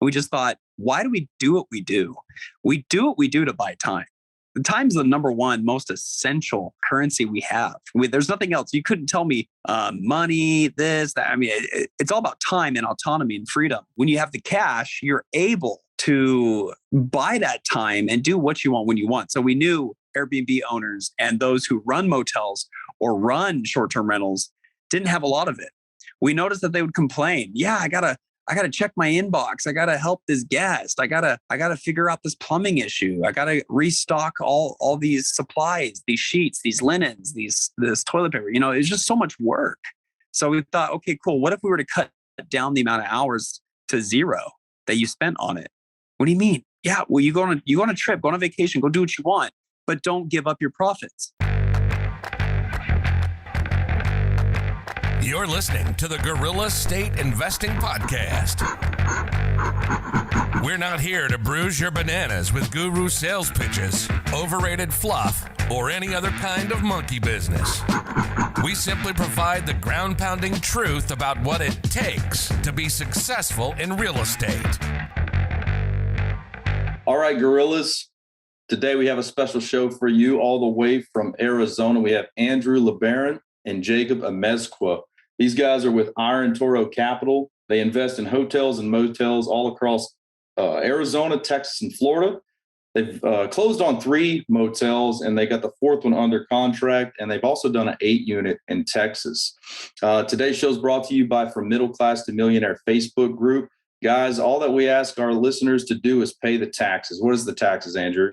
We just thought, why do we do what we do? We do what we do to buy time. Time's the number one most essential currency we have. There's nothing else. You couldn't tell me money, this, that. I mean, it's all about time and autonomy and freedom. When you have the cash, you're able to buy that time and do what you want when you want. So we knew Airbnb owners and those who run motels or run short-term rentals didn't have a lot of it. We noticed that they would complain. Yeah, I gotta check my inbox. I gotta help this guest. I gotta figure out this plumbing issue. I gotta restock all these supplies, these sheets, these linens, this toilet paper. It's just so much work. So we thought, okay, cool. What if we were to cut down the amount of hours to zero that you spent on it? What do you mean? Yeah, well, you go on a trip, go on a vacation, go do what you want, but don't give up your profits. You're listening to the Gorilla State Investing Podcast. We're not here to bruise your bananas with guru sales pitches, overrated fluff, or any other kind of monkey business. We simply provide the ground-pounding truth about what it takes to be successful in real estate. All right, Gorillas. Today we have a special show for you all the way from Arizona. We have Andrew LeBaron and Jacob Amezcua. These guys are with Iron Toro Capital. They invest in hotels and motels all across Arizona, Texas, and Florida. They've closed on 3 motels, and they got the 4th one under contract, and they've also done an 8-unit in Texas. Today's show is brought to you by From Middle Class to Millionaire Facebook group. Guys, all that we ask our listeners to do is pay the taxes. What is the taxes, Andrew?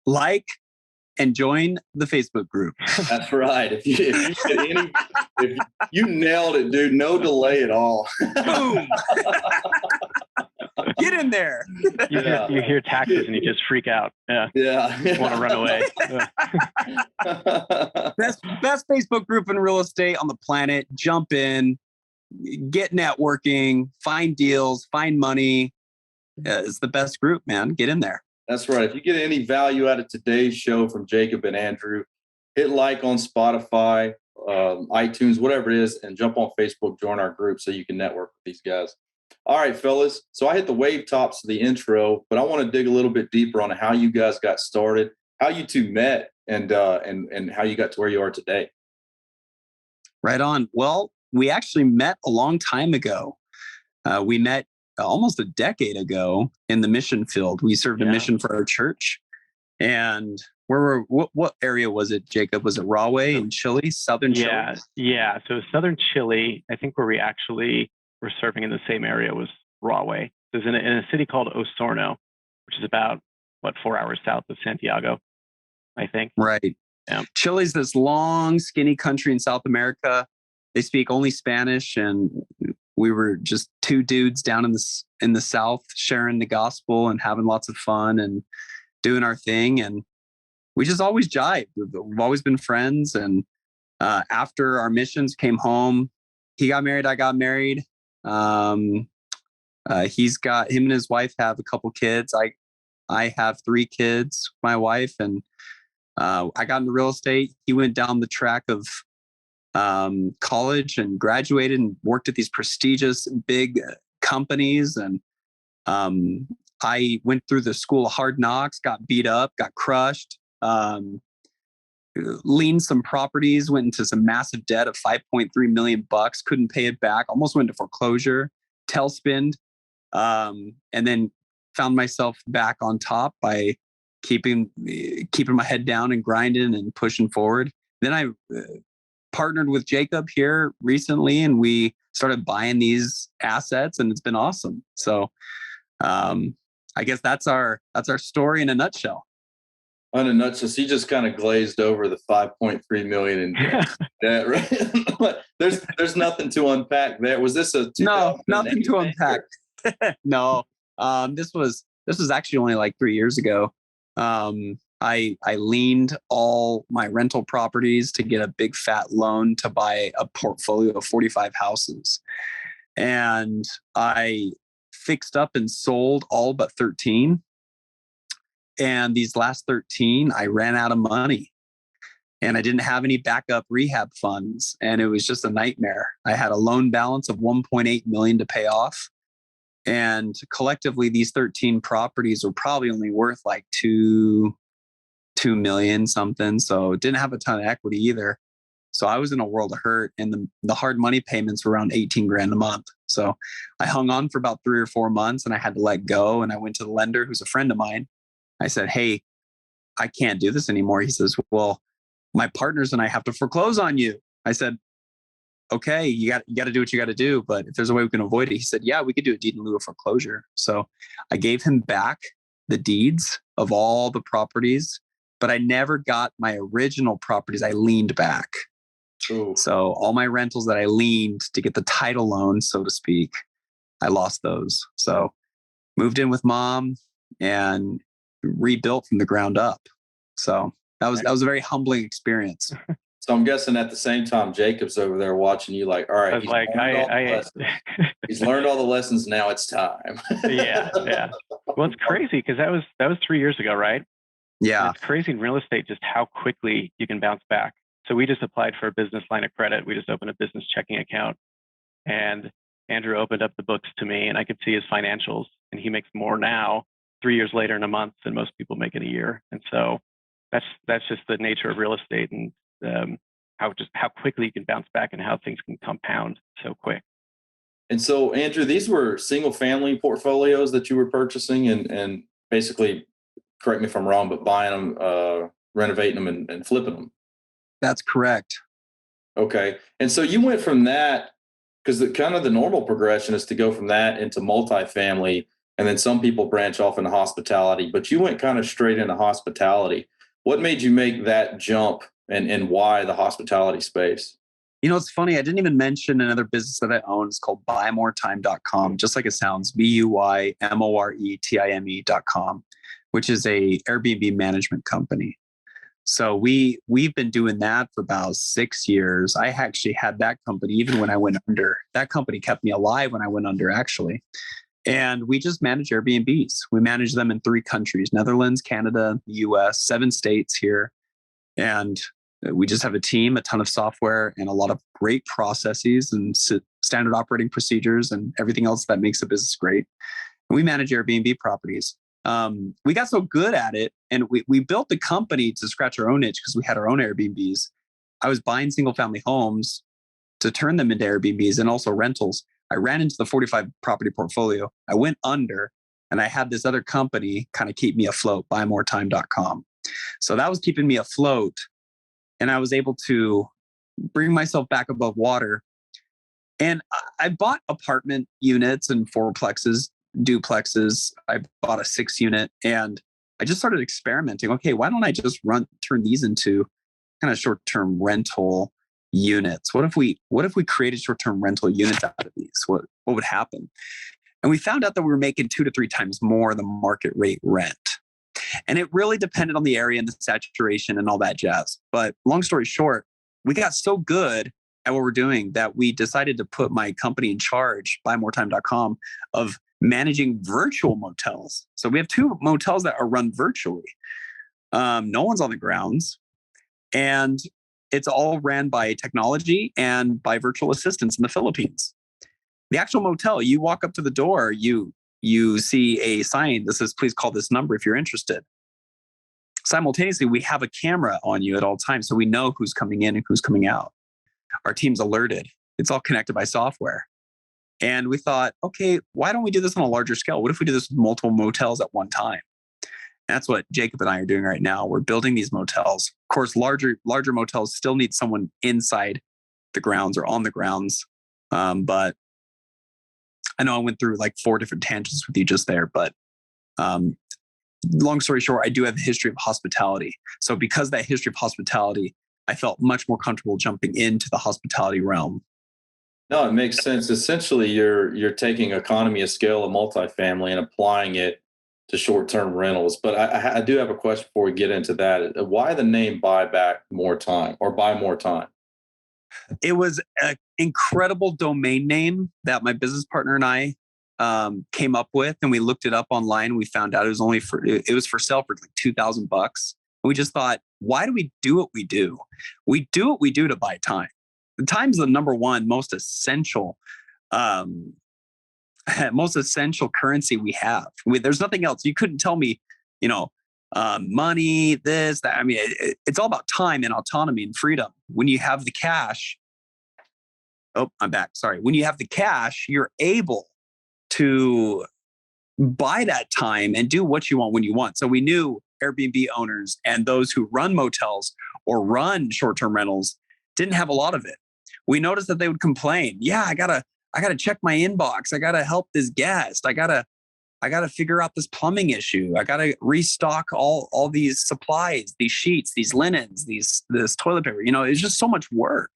Like and join the Facebook group. That's right. If you nailed it, dude, no delay at all. Boom. Get in there. You hear taxes and you just freak out. Yeah. You want to run away. Best Facebook group in real estate on the planet. Jump in, get networking, find deals, find money. It's the best group, man. Get in there. That's right. If you get any value out of today's show from Jacob and Andrew, hit like on Spotify, iTunes, whatever it is, and jump on Facebook, join our group so you can network with these guys. All right, fellas. So I hit the wave tops of the intro, but I want to dig a little bit deeper on how you guys got started, how you two met, and how you got to where you are today. Right on. Well, we actually met a long time ago. We met almost a decade ago in the mission field. We served a mission for our church. And what area was it, Jacob? Was it Rahway in Chile, southern Chile? Yeah. So southern Chile, I think where we actually were serving in the same area was Rahway. It was in a city called Osorno, which is about, 4 hours south of Santiago, I think. Right. Yeah. Chile's this long, skinny country in South America. They speak only Spanish, and we were just 2 dudes down in the South sharing the gospel and having lots of fun and doing our thing. And we just always jived. We've always been friends. And after our missions, came home. He got married. I got married. Him and his wife have a couple kids. I have 3 kids, my wife, and I got into real estate. He went down the track of college and graduated and worked at these prestigious big companies. And I went through the school of hard knocks, got beat up, got crushed, leaned some properties, went into some massive debt of $5.3 million, couldn't pay it back, almost went into foreclosure, tailspinned, and then found myself back on top by keeping my head down and grinding and pushing forward. Then I partnered with Jacob here recently, and we started buying these assets, and it's been awesome. So I guess that's our story in a nutshell. In a nutshell, so you just kind of glazed over the 5.3 million in debt, right? there's nothing to unpack there. Was this a no, nothing to unpack? No, this was actually only like 3 years ago. I leaned all my rental properties to get a big fat loan to buy a portfolio of 45 houses. And I fixed up and sold all but 13. And these last 13, I ran out of money and I didn't have any backup rehab funds. And it was just a nightmare. I had a loan balance of 1.8 million to pay off. And collectively, these 13 properties were probably only worth like 2 million something. So didn't have a ton of equity either. So I was in a world of hurt, and the hard money payments were around 18 grand a month. So I hung on for about 3 or 4 months, and I had to let go. And I went to the lender, who's a friend of mine. I said, "Hey, I can't do this anymore." He says, "Well, my partners and I have to foreclose on you." I said, "Okay, you got to do what you got to do. But if there's a way we can avoid it," he said, "Yeah, we could do a deed in lieu of foreclosure." So I gave him back the deeds of all the properties, but I never got my original properties. I leaned back. Ooh. So all my rentals that I leaned to get the title loan, so to speak, I lost those. So moved in with mom and rebuilt from the ground up. So that was a very humbling experience. So I'm guessing at the same time, Jacob's over there watching you like, all right, he's learned all the lessons. Now it's time. Yeah. Well, it's crazy because that was 3 years ago, right? Yeah. And it's crazy in real estate just how quickly you can bounce back. So we just applied for a business line of credit. We just opened a business checking account, and Andrew opened up the books to me, and I could see his financials, and he makes more now 3 years later in a month than most people make in a year. And so that's just the nature of real estate, and how quickly you can bounce back and how things can compound so quick. And so, Andrew, these were single family portfolios that you were purchasing and basically, correct me if I'm wrong, but buying them, renovating them and flipping them. That's correct. Okay. And so you went from that, because the normal progression is to go from that into multifamily, and then some people branch off into hospitality, but you went kind of straight into hospitality. What made you make that jump, and why the hospitality space? You know, it's funny. I didn't even mention another business that I own. It's called buymoretime.com, just like it sounds, BUYMORETIME.com, which is a Airbnb management company. So we've been doing that for about 6 years. I actually had that company even when I went under. That company kept me alive when I went under, actually. And we just manage Airbnbs. We manage them in 3 countries: Netherlands, Canada, the US, 7 states here. And we just have a team, a ton of software, and a lot of great processes and standard operating procedures and everything else that makes a business great. And we manage Airbnb properties. We got so good at it, and we built the company to scratch our own itch because we had our own Airbnbs. I was buying single family homes to turn them into Airbnbs and also rentals. I ran into the 45 property portfolio. I went under, and I had this other company kind of keep me afloat, buymoretime.com. So that was keeping me afloat, and I was able to bring myself back above water. And I bought apartment units and fourplexes, duplexes. I bought a 6 unit, and I just started experimenting. Okay, why don't I just turn these into kind of short-term rental units? What if we created short-term rental units out of these? What would happen? And we found out that we were making 2 to 3 times more than market rate rent. And it really depended on the area and the saturation and all that jazz. But long story short, we got so good at what we're doing that we decided to put my company in charge, buymoretime.com, of managing virtual motels. So we have 2 motels that are run virtually. No one's on the grounds. And it's all ran by technology and by virtual assistants in the Philippines. The actual motel, you walk up to the door, you see a sign that says, "Please call this number if you're interested." Simultaneously, we have a camera on you at all times, so we know who's coming in and who's coming out. Our team's alerted. It's all connected by software. And we thought, okay, why don't we do this on a larger scale? What if we do this with multiple motels at one time? And that's what Jacob and I are doing right now. We're building these motels. Of course, larger motels still need someone inside the grounds or on the grounds. But I know I went through like 4 different tangents with you just there, but long story short, I do have a history of hospitality. So because of that history of hospitality, I felt much more comfortable jumping into the hospitality realm. No, it makes sense. Essentially, you're taking economy of scale of multifamily and applying it to short-term rentals. But I do have a question before we get into that. Why the name Buy Back More Time or Buy More Time? It was an incredible domain name that my business partner and I came up with, and we looked it up online. We found out it was for sale for like $2,000. And we just thought, why do we do what we do? We do what we do to buy time. The time's the number one most essential most essential currency we have. There's nothing else. You couldn't tell me, you know, money, this, that. I mean, it's all about time and autonomy and freedom. When you have the cash, oh, I'm back. Sorry. When you have the cash, you're able to buy that time and do what you want when you want. So we knew Airbnb owners and those who run motels or run short-term rentals didn't have a lot of it. We noticed that they would complain. Yeah, I gotta check my inbox. I gotta help this guest. I gotta figure out this plumbing issue. I gotta restock all these supplies, these sheets, these linens, this toilet paper. You know, it's just so much work.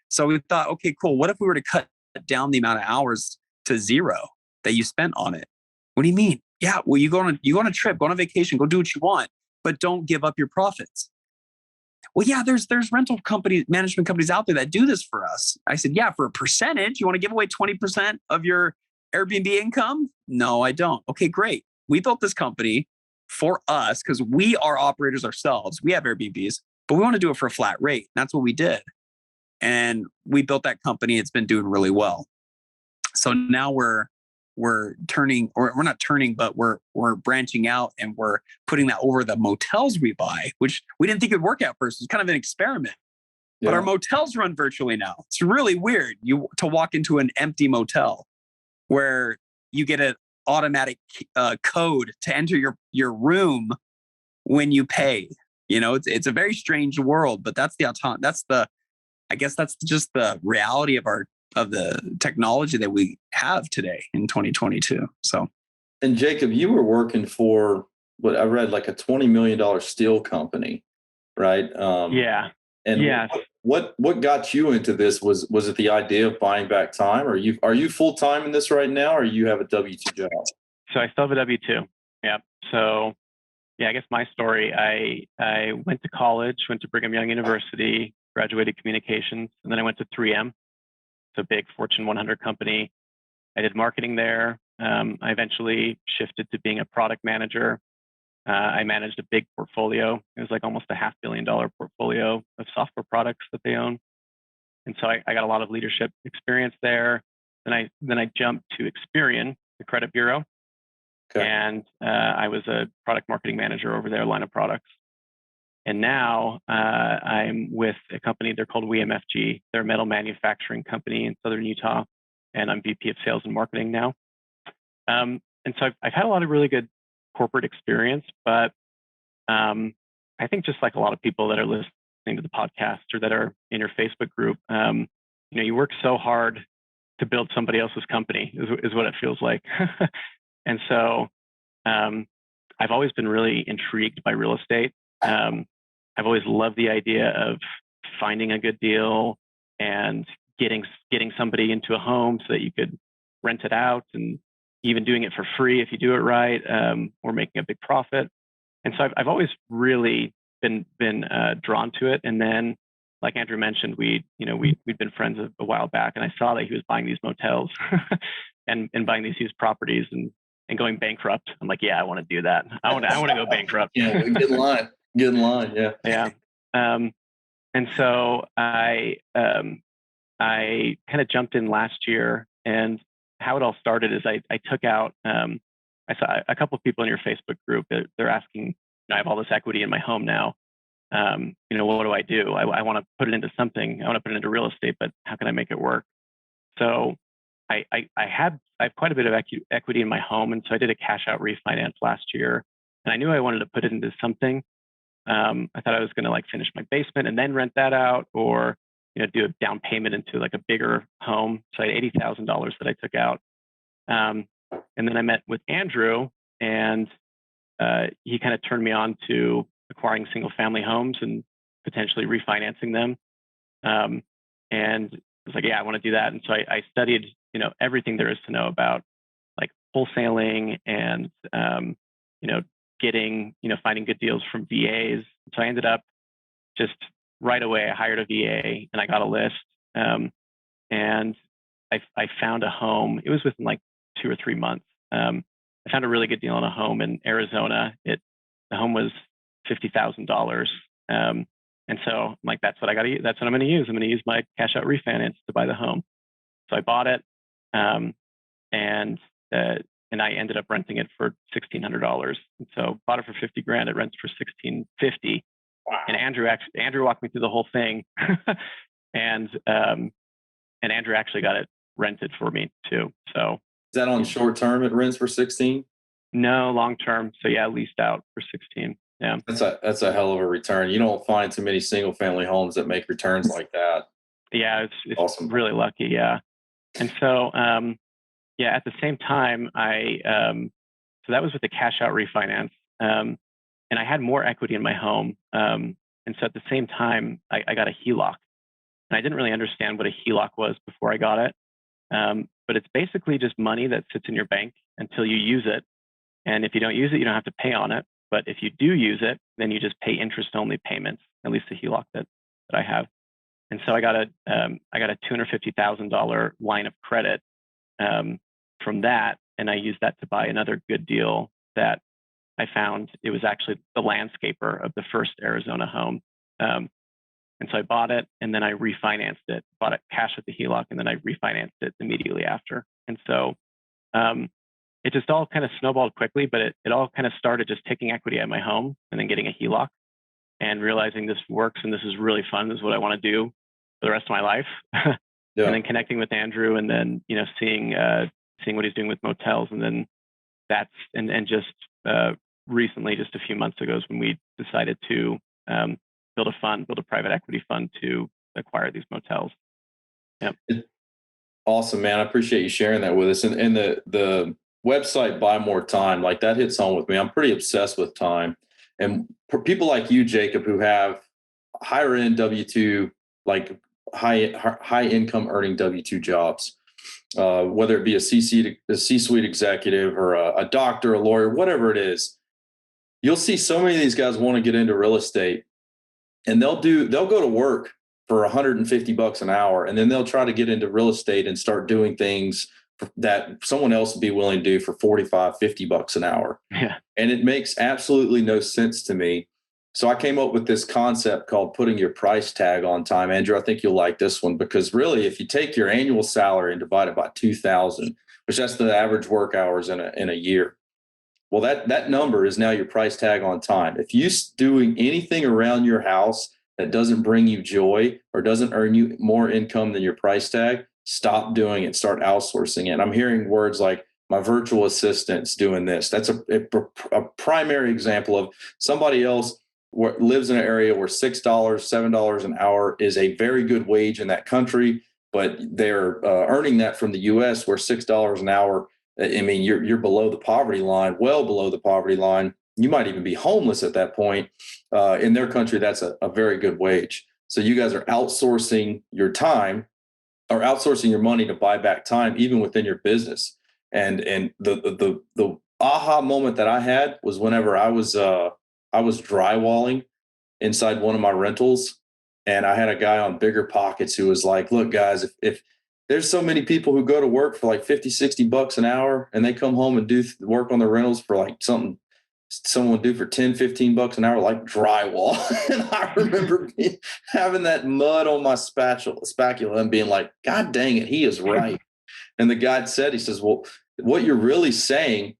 So we thought, okay, cool. What if we were to cut down the amount of hours to zero that you spent on it? What do you mean? Yeah, well, you go on a trip, go on a vacation, go do what you want, but don't give up your profits. Well, yeah, there's rental companies, management companies out there that do this for us. I said, yeah, for a percentage, you want to give away 20% of your Airbnb income? No, I don't. Okay, great. We built this company for us because we are operators ourselves. We have Airbnbs, but we want to do it for a flat rate. That's what we did. And we built that company. It's been doing really well. So now we're turning, or we're not turning, but we're branching out and we're putting that over the motels we buy, which we didn't think it would work out first. It's kind of an experiment. Yeah. But our motels run virtually now. It's really weird to walk into an empty motel where you get an automatic code to enter your room when you pay. You know, it's a very strange world, but I guess that's just the reality of the technology that we have today in 2022. So, and Jacob, you were working for what I read, like a $20 million steel company, right? Yeah. And yeah. What got you into this? Was it the idea of buying back time? Are you full time in this right now, or you have a W-2 job? So I still have a W-2. Yeah. So yeah, I guess my story. I went to college, went to Brigham Young University, graduated communications, and then I went to 3M. It's a big Fortune 100 company. I did marketing there. I eventually shifted to being a product manager. I managed a big portfolio. It was like almost a $500 million portfolio of software products that they own. And so I got a lot of leadership experience there. Then I jumped to Experian, the credit bureau. Okay. And I was a product marketing manager over their line of products. And now I'm with a company, they're called WeMFG. They're a metal manufacturing company in Southern Utah. And I'm VP of sales and marketing now. And so I've had a lot of really good corporate experience, but I think just like a lot of people that are listening to the podcast or that are in your Facebook group, you work so hard to build somebody else's company is what it feels like. And so I've always been really intrigued by real estate. I've always loved the idea of finding a good deal and getting somebody into a home so that you could rent it out, and even doing it for free if you do it right, or making a big profit. And so I've always really been drawn to it. And then, like Andrew mentioned, we'd been friends a while back, and I saw that he was buying these motels and buying these used properties and going bankrupt. I'm like, yeah, I want to do that. I want to go bankrupt. Yeah, get in line. Get in line. Yeah. Yeah. And so I kind of jumped in last year, and how it all started is I took out, I saw a couple of people in your Facebook group that they're asking, I have all this equity in my home now. What do I do? I want to put it into something. I want to put it into real estate, but how can I make it work? So I have quite a bit of equity in my home. And so I did a cash out refinance last year, and I knew I wanted to put it into something. I thought I was going to finish my basement and then rent that out, or do a down payment into a bigger home. So I had $80,000 that I took out. And then I met with Andrew, and he kind of turned me on to acquiring single family homes and potentially refinancing them. And I was like, yeah, I want to do that. And so I studied, everything there is to know about wholesaling and, finding good deals from VAs. So I ended up just right away, I hired a VA and I got a list. And I found a home. It was within 2 or 3 months. I found a really good deal on a home in Arizona. The home was $50,000. And so I'm like, that's what I got to use. That's what I'm going to use. I'm going to use my cash out refinance to buy the home. So I bought it. And and I ended up renting it for $1,600. And so bought it for $50,000. It rents for $1,650. Wow. And Andrew walked me through the whole thing, and Andrew actually got it rented for me too. So is that on short term? It rents for 16? No, long term. So yeah, leased out for 16. Yeah, That's a hell of a return. You don't find too many single family homes that make returns like that. Yeah, it's awesome. Really lucky. Yeah, and so yeah, at the same time, so that was with the cash out refinance, and I had more equity in my home, and so at the same time, I got a HELOC, and I didn't really understand what a HELOC was before I got it, but it's basically just money that sits in your bank until you use it, and if you don't use it, you don't have to pay on it. But if you do use it, then you just pay interest-only payments. At least the HELOC that I have. And so I got a $250,000 line of credit from that, and I used that to buy another good deal that I found. It was actually the landscaper of the first Arizona home, and so I bought it, and then I refinanced it. Bought it cash with the HELOC, and then I refinanced it immediately after. And so it just all kind of snowballed quickly, but it all kind of started just taking equity at my home and then getting a HELOC and realizing this works and this is really fun. This is what I want to do for the rest of my life. Yeah. And then connecting with Andrew, and then, seeing what he's doing with Motels. And then just recently, just a few months ago, is when we decided to build a private equity fund to acquire these motels. Yeah. Awesome, man. I appreciate you sharing that with us. And the website Buy More Time, like that hits home with me. I'm pretty obsessed with time. And for people like you, Jacob, who have higher end W-2, like high income earning W-2 jobs, whether it be a C-suite executive or a doctor, a lawyer, whatever it is, you'll see so many of these guys want to get into real estate, and they'll go to work for $150 an hour, and then they'll try to get into real estate and start doing things that someone else would be willing to do for $45-50 an hour. Yeah. And it makes absolutely no sense to me. So I came up with this concept called putting your price tag on time. Andrew, I think you'll like this one, because really, if you take your annual salary and divide it by 2,000, which that's the average work hours in a year, well, that number is now your price tag on time. If you're doing anything around your house that doesn't bring you joy or doesn't earn you more income than your price tag, stop doing it. Start outsourcing it. And I'm hearing words like, my virtual assistant's doing this. That's a primary example of somebody else lives in an area where $6, $7 an hour is a very good wage in that country, but they're earning that from the U.S. where $6 an hour, I mean, you're below the poverty line, well below the poverty line. You might even be homeless at that point. In their country, that's a very good wage. So you guys are outsourcing your time or outsourcing your money to buy back time, even within your business. And the aha moment that I had was whenever I was drywalling inside one of my rentals, and I had a guy on Bigger Pockets who was like, look, guys, if there's so many people who go to work for like $50-60 an hour, and they come home and do work on their rentals for like something someone would do for $10-15 an hour, like drywall. And I remember having that mud on my spatula and being like, God dang it, he is right. And the guy said, he says, well, what you're really saying,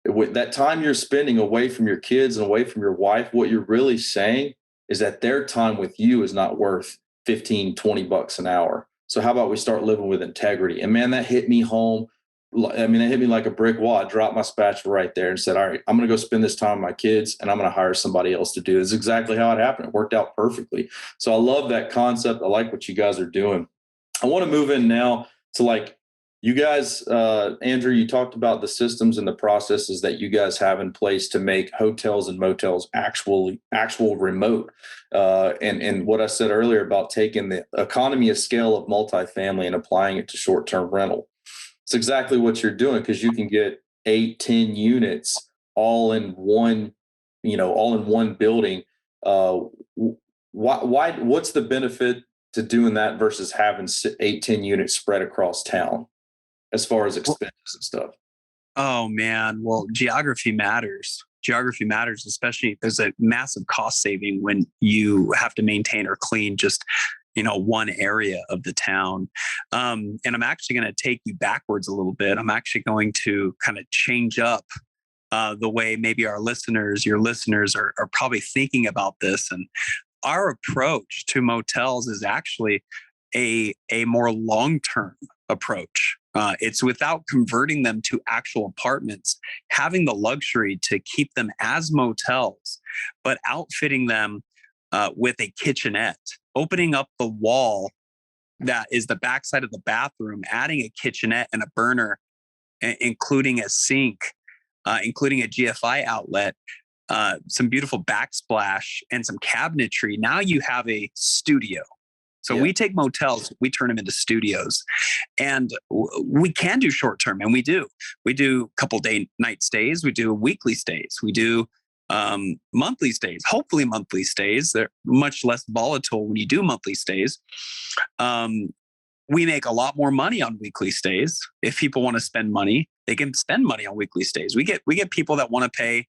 with that time you're spending away from your kids and away from your wife, what you're really saying is that their time with you is not worth $15-20 an hour. So how about we start living with integrity? And man, that hit me home. I mean, it hit me like a brick wall. I dropped my spatula right there and said, all right, I'm going to go spend this time with my kids, and I'm going to hire somebody else to do it. This is exactly how it happened. It worked out perfectly. So I love that concept. I like what you guys are doing. I want to move in now to, like, you guys, Andrew, you talked about the systems and the processes that you guys have in place to make hotels and motels actual remote. And what I said earlier about taking the economy of scale of multifamily and applying it to short-term rental. It's exactly what you're doing, because you can get 8-10 units all in one building. What's the benefit to doing that versus having 8-10 units spread across town as far as expenses and stuff? Oh man, well, geography matters. Geography matters, especially there's a massive cost saving when you have to maintain or clean just one area of the town. And I'm actually going to take you backwards a little bit. I'm actually going to kind of change up the way maybe your listeners are probably thinking about this. And our approach to motels is actually a more long-term approach. It's without converting them to actual apartments, having the luxury to keep them as motels, but outfitting them with a kitchenette, opening up the wall that is the backside of the bathroom, adding a kitchenette and a burner, including a sink, including a GFI outlet, some beautiful backsplash, and some cabinetry. Now you have a studio. So we take motels, we turn them into studios, and we can do short term, and we do. We do a couple night stays, we do weekly stays, we do monthly stays. Hopefully, monthly stays. They're much less volatile when you do monthly stays. We make a lot more money on weekly stays. If people want to spend money, they can spend money on weekly stays. We get people that want to pay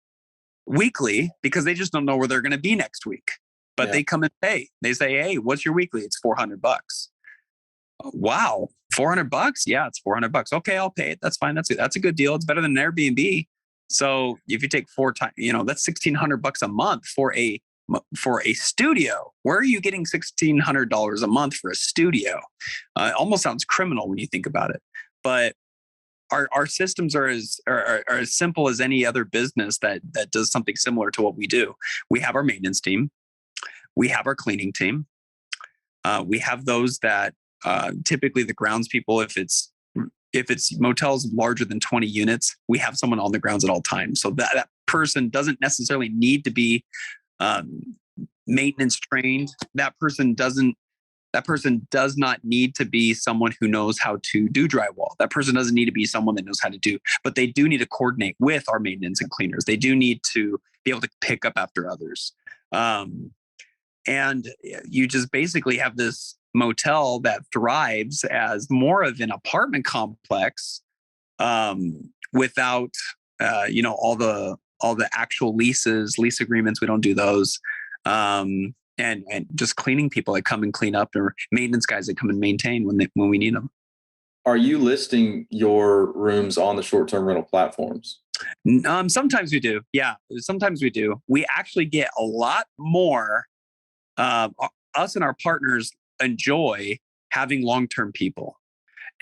weekly because they just don't know where they're going to be next week. But they come and pay. They say, "Hey, what's your weekly?" It's $400. Wow, $400? Yeah, it's $400. Okay, I'll pay it. That's fine. That's a good deal. It's better than an Airbnb. So if you take 4 times, that's $1,600 a month for a studio. Where are you getting $1,600 a month for a studio? It almost sounds criminal when you think about it. But our systems are as simple as any other business that does something similar to what we do. We have our maintenance team. We have our cleaning team. We have those that typically the grounds people, if it's motels larger than 20 units, we have someone on the grounds at all times. So that person doesn't necessarily need to be maintenance trained. That person does not need to be someone who knows how to do drywall. That person doesn't need to be someone that knows how to do, but they do need to coordinate with our maintenance and cleaners. They do need to be able to pick up after others. And you just basically have this motel that thrives as more of an apartment complex without all the actual lease agreements. We don't do those. And just cleaning people that come and clean up, or maintenance guys that come and maintain when we need them. Are you listing your rooms on the short-term rental platforms? Sometimes we do. Yeah, sometimes we do. We actually get a lot more. Us and our partners enjoy having long-term people,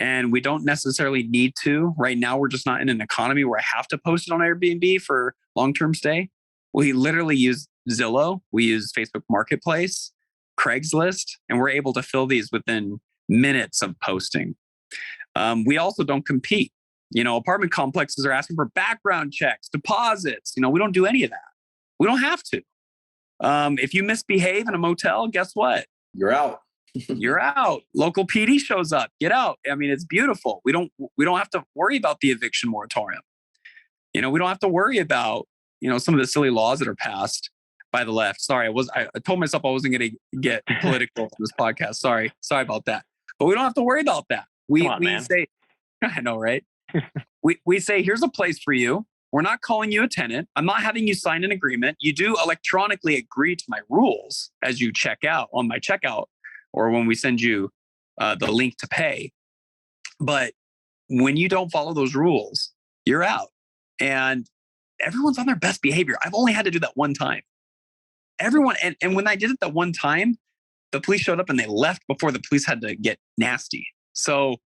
and we don't necessarily need to. Right now, we're just not in an economy where I have to post it on Airbnb for long-term stay. We literally use Zillow. We use Facebook Marketplace, Craigslist, and we're able to fill these within minutes of posting. We also don't compete. Apartment complexes are asking for background checks, deposits. We don't do any of that. We don't have to. If you misbehave in a motel, guess what? You're out. You're out. Local PD shows up. Get out. I mean, it's beautiful. We don't have to worry about the eviction moratorium. We don't have to worry about some of the silly laws that are passed by the left. Sorry, I told myself I wasn't going to get political on this podcast. Sorry about that. But we don't have to worry about that. We say, I know, right? we say, here's a place for you. We're not calling you a tenant. I'm not having you sign an agreement. You do electronically agree to my rules as you check out on my checkout, or when we send you the link to pay. But when you don't follow those rules, you're out. And everyone's on their best behavior. I've only had to do that one time. Everyone, and when I did it that one time, the police showed up and they left before the police had to get nasty. So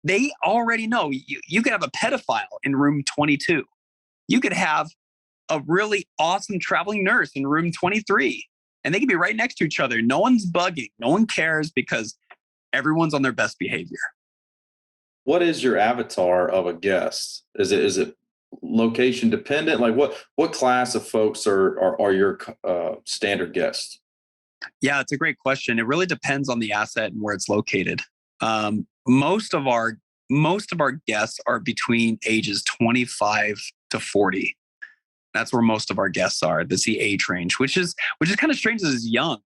they already know you could have a pedophile in room 22. You could have a really awesome traveling nurse in room 23, and they could be right next to each other. No one's bugging. No one cares because everyone's on their best behavior. What is your avatar of a guest? Is it location dependent? Like what class of folks are your standard guests? Yeah, it's a great question. It really depends on the asset and where it's located. Most of our guests are between ages 25 to 40. That's where most of our guests are. That's the age range, which is kind of strange as young.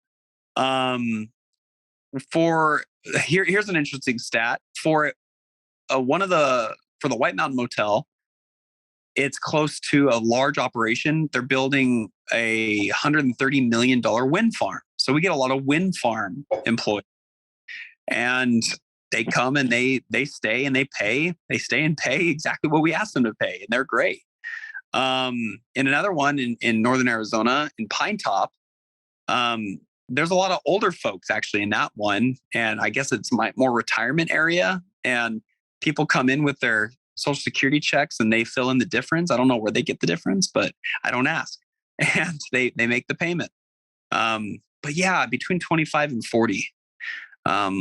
Here's an interesting stat for the White Mountain Motel. It's close to a large operation. They're building a $130 million wind farm. So we get a lot of wind farm employees. and they come and they stay and they stay and pay exactly what we asked them to pay, and they're great. In another one in Northern Arizona, in Pinetop, there's a lot of older folks actually in that one. And I guess it's my more retirement area. And people come in with their social security checks and they fill in the difference. I don't know where they get the difference, but I don't ask. And they make the payment. But yeah, between 25 and 40. A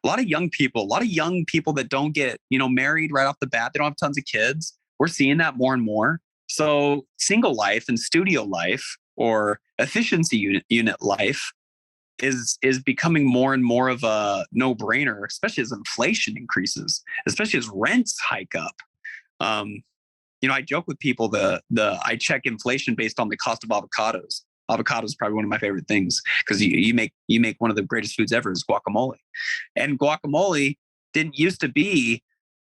lot of young people that don't get, married right off the bat. They don't have tons of kids. We're seeing that more and more. So single life and studio life, or efficiency unit life, is becoming more and more of a no-brainer, especially as inflation increases, especially as rents hike up. I joke with people I check inflation based on the cost of avocados. Avocado is probably one of my favorite things, because you make one of the greatest foods ever, is guacamole. And guacamole didn't used to be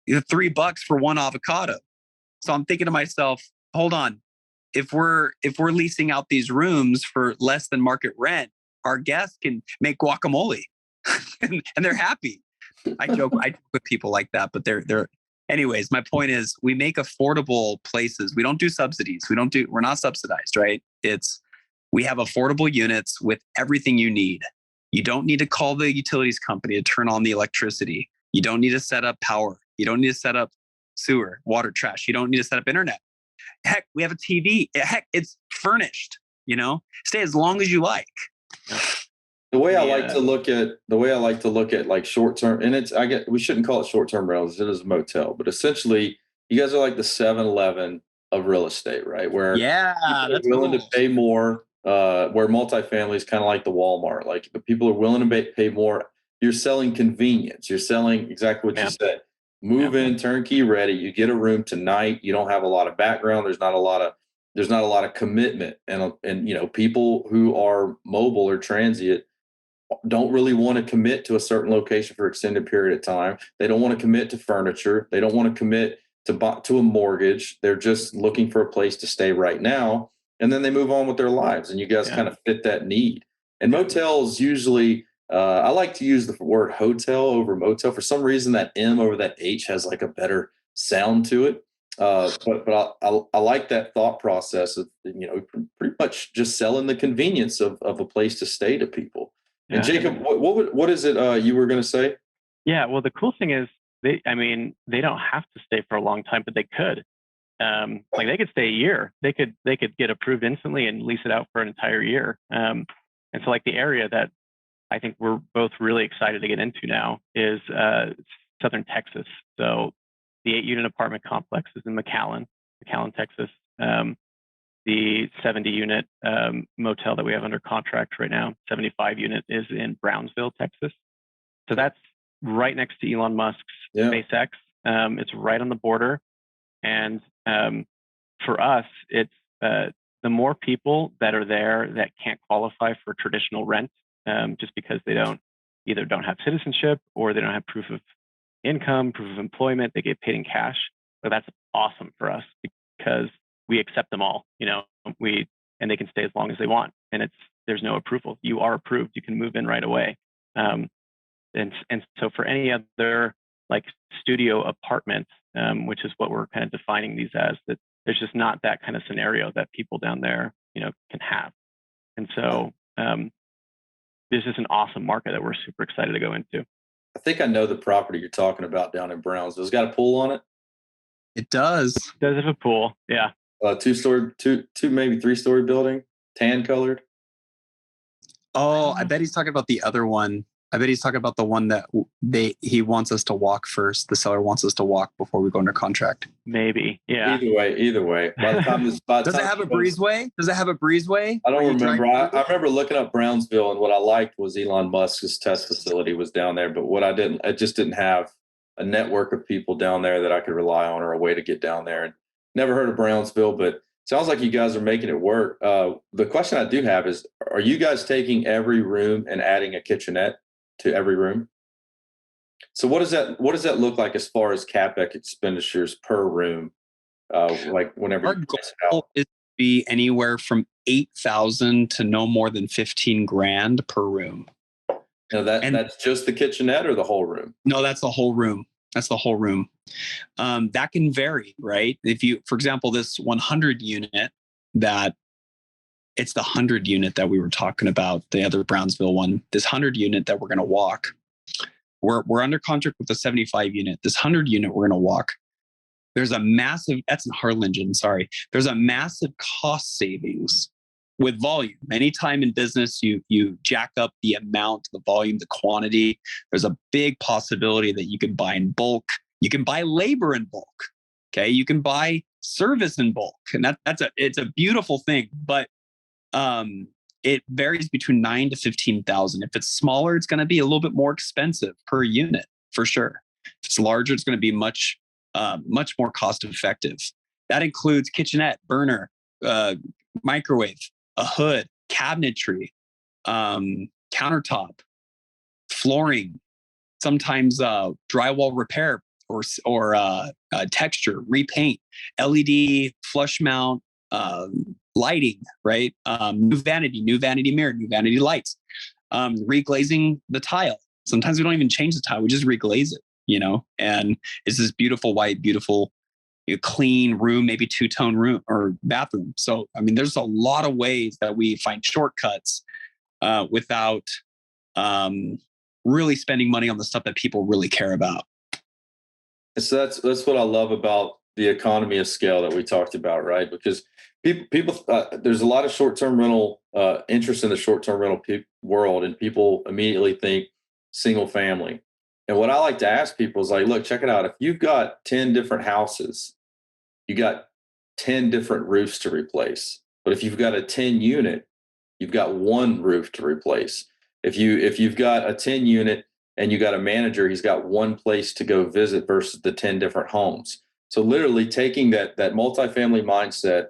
$3 for one avocado. So I'm thinking to myself, hold on, if we're leasing out these rooms for less than market rent, our guests can make guacamole and they're happy. I joke with people like that, but they're anyways, my point is, we make affordable places. We don't do subsidies. We're not subsidized, right? We have affordable units with everything you need. You don't need to call the utilities company to turn on the electricity. You don't need to set up power. You don't need to set up sewer, water, trash. You don't need to set up internet. Heck, we have a TV. Heck, it's furnished, stay as long as you like. The way I like to look at like short-term, and we shouldn't call it short-term rentals. It is a motel, but essentially you guys are like the 7-Eleven of real estate, right? Where that's willing cool to pay more, where multifamily is kind of like the Walmart. Like, the people are willing to pay more. You're selling convenience. You're selling exactly what you said. Move in, turnkey ready. You get a room tonight. You don't have a lot of background. There's not a lot of commitment, and people who are mobile or transient don't really want to commit to a certain location for an extended period of time. They don't want to commit to furniture. They don't want to commit to a mortgage. They're just looking for a place to stay right now, and then they move on with their lives. And you guys kind of fit that need. And motels usually, I like to use the word hotel over motel. For some reason, that M over that H has like a better sound to it. But I like that thought process of, pretty much just selling the convenience of a place to stay to people. And Jacob, what is it you were going to say? Yeah, well, the cool thing is they don't have to stay for a long time, but they could. Like, they could stay a year. They could get approved instantly and lease it out for an entire year. And so, like, the area that I think we're both really excited to get into now is Southern Texas. So the 8-unit apartment complex is in McAllen, Texas. The 70-unit motel that we have under contract right now, 75-unit, is in Brownsville, Texas. So that's right next to Elon Musk's SpaceX. It's right on the border. And for us, it's the more people that are there that can't qualify for traditional rent, just because they either don't have citizenship or they don't have proof of income, proof of employment, they get paid in cash. So that's awesome for us, because we accept them all, and they can stay as long as they want. And there's no approval. You are approved. You can move in right away. And so for any other like studio apartment, which is what we're kind of defining these as, that there's just not that kind of scenario that people down there, can have. And so this is an awesome market that we're super excited to go into. I think I know the property you're talking about down in Brownsville. It's got a pool on it. It does. It does have a pool. Yeah. 2-story, two maybe 3-story building, tan colored. Oh, I bet he's talking about the other one. I bet he's talking about the one that he wants us to walk first. The seller wants us to walk before we go under contract. Maybe. Yeah. Either way. By the time does it have a breezeway? Does it have a breezeway? I don't remember. I remember looking up Brownsville, and what I liked was Elon Musk's test facility was down there. But what I just didn't have a network of people down there that I could rely on, or a way to get down there. And never heard of Brownsville, but sounds like you guys are making it work. The question I do have is, are you guys taking every room and adding a kitchenette to every room? So what does that look like as far as CapEx expenditures per room? Like whenever our goal is to be anywhere from $8,000 to no more than $15,000 per room. Now that's just the kitchenette or the whole room? No, that's the whole room. That's the whole room. That can vary, right? If you, for example, this 100 unit it's the 100 unit that we were talking about, the other Brownsville one, this 100 unit that we're going to walk. We're under contract with the 75 unit. This 100 unit we're going to walk. There's a massive, that's in Harlingen, sorry. There's a massive cost savings with volume. Anytime in business, you jack up the amount, the volume, the quantity, there's a big possibility that you can buy in bulk. You can buy labor in bulk. Okay. You can buy service in bulk. And it's a beautiful thing, but it varies between 9 to 15,000. If it's smaller, it's going to be a little bit more expensive per unit for sure. If it's larger, it's going to be much more cost effective. That includes kitchenette, burner, microwave, a hood, cabinetry, countertop, flooring, sometimes drywall repair or texture, repaint, LED flush mount, lighting, right? New vanity mirror, new vanity lights, reglazing the tile. Sometimes we don't even change the tile; we just reglaze it, And it's this beautiful white, beautiful, clean room, maybe two-tone room or bathroom. So, I mean, there's a lot of ways that we find shortcuts without really spending money on the stuff that people really care about. So that's what I love about the economy of scale that we talked about, right? Because people there's a lot of short-term rental interest in the short-term rental world, and people immediately think single family. And what I like to ask people is like, look, check it out. If you've got 10 different houses, you got 10 different roofs to replace. But if you've got a 10 unit, you've got one roof to replace. If you've got a 10 unit and you got a manager, he's got one place to go visit versus the 10 different homes. So literally taking that multifamily mindset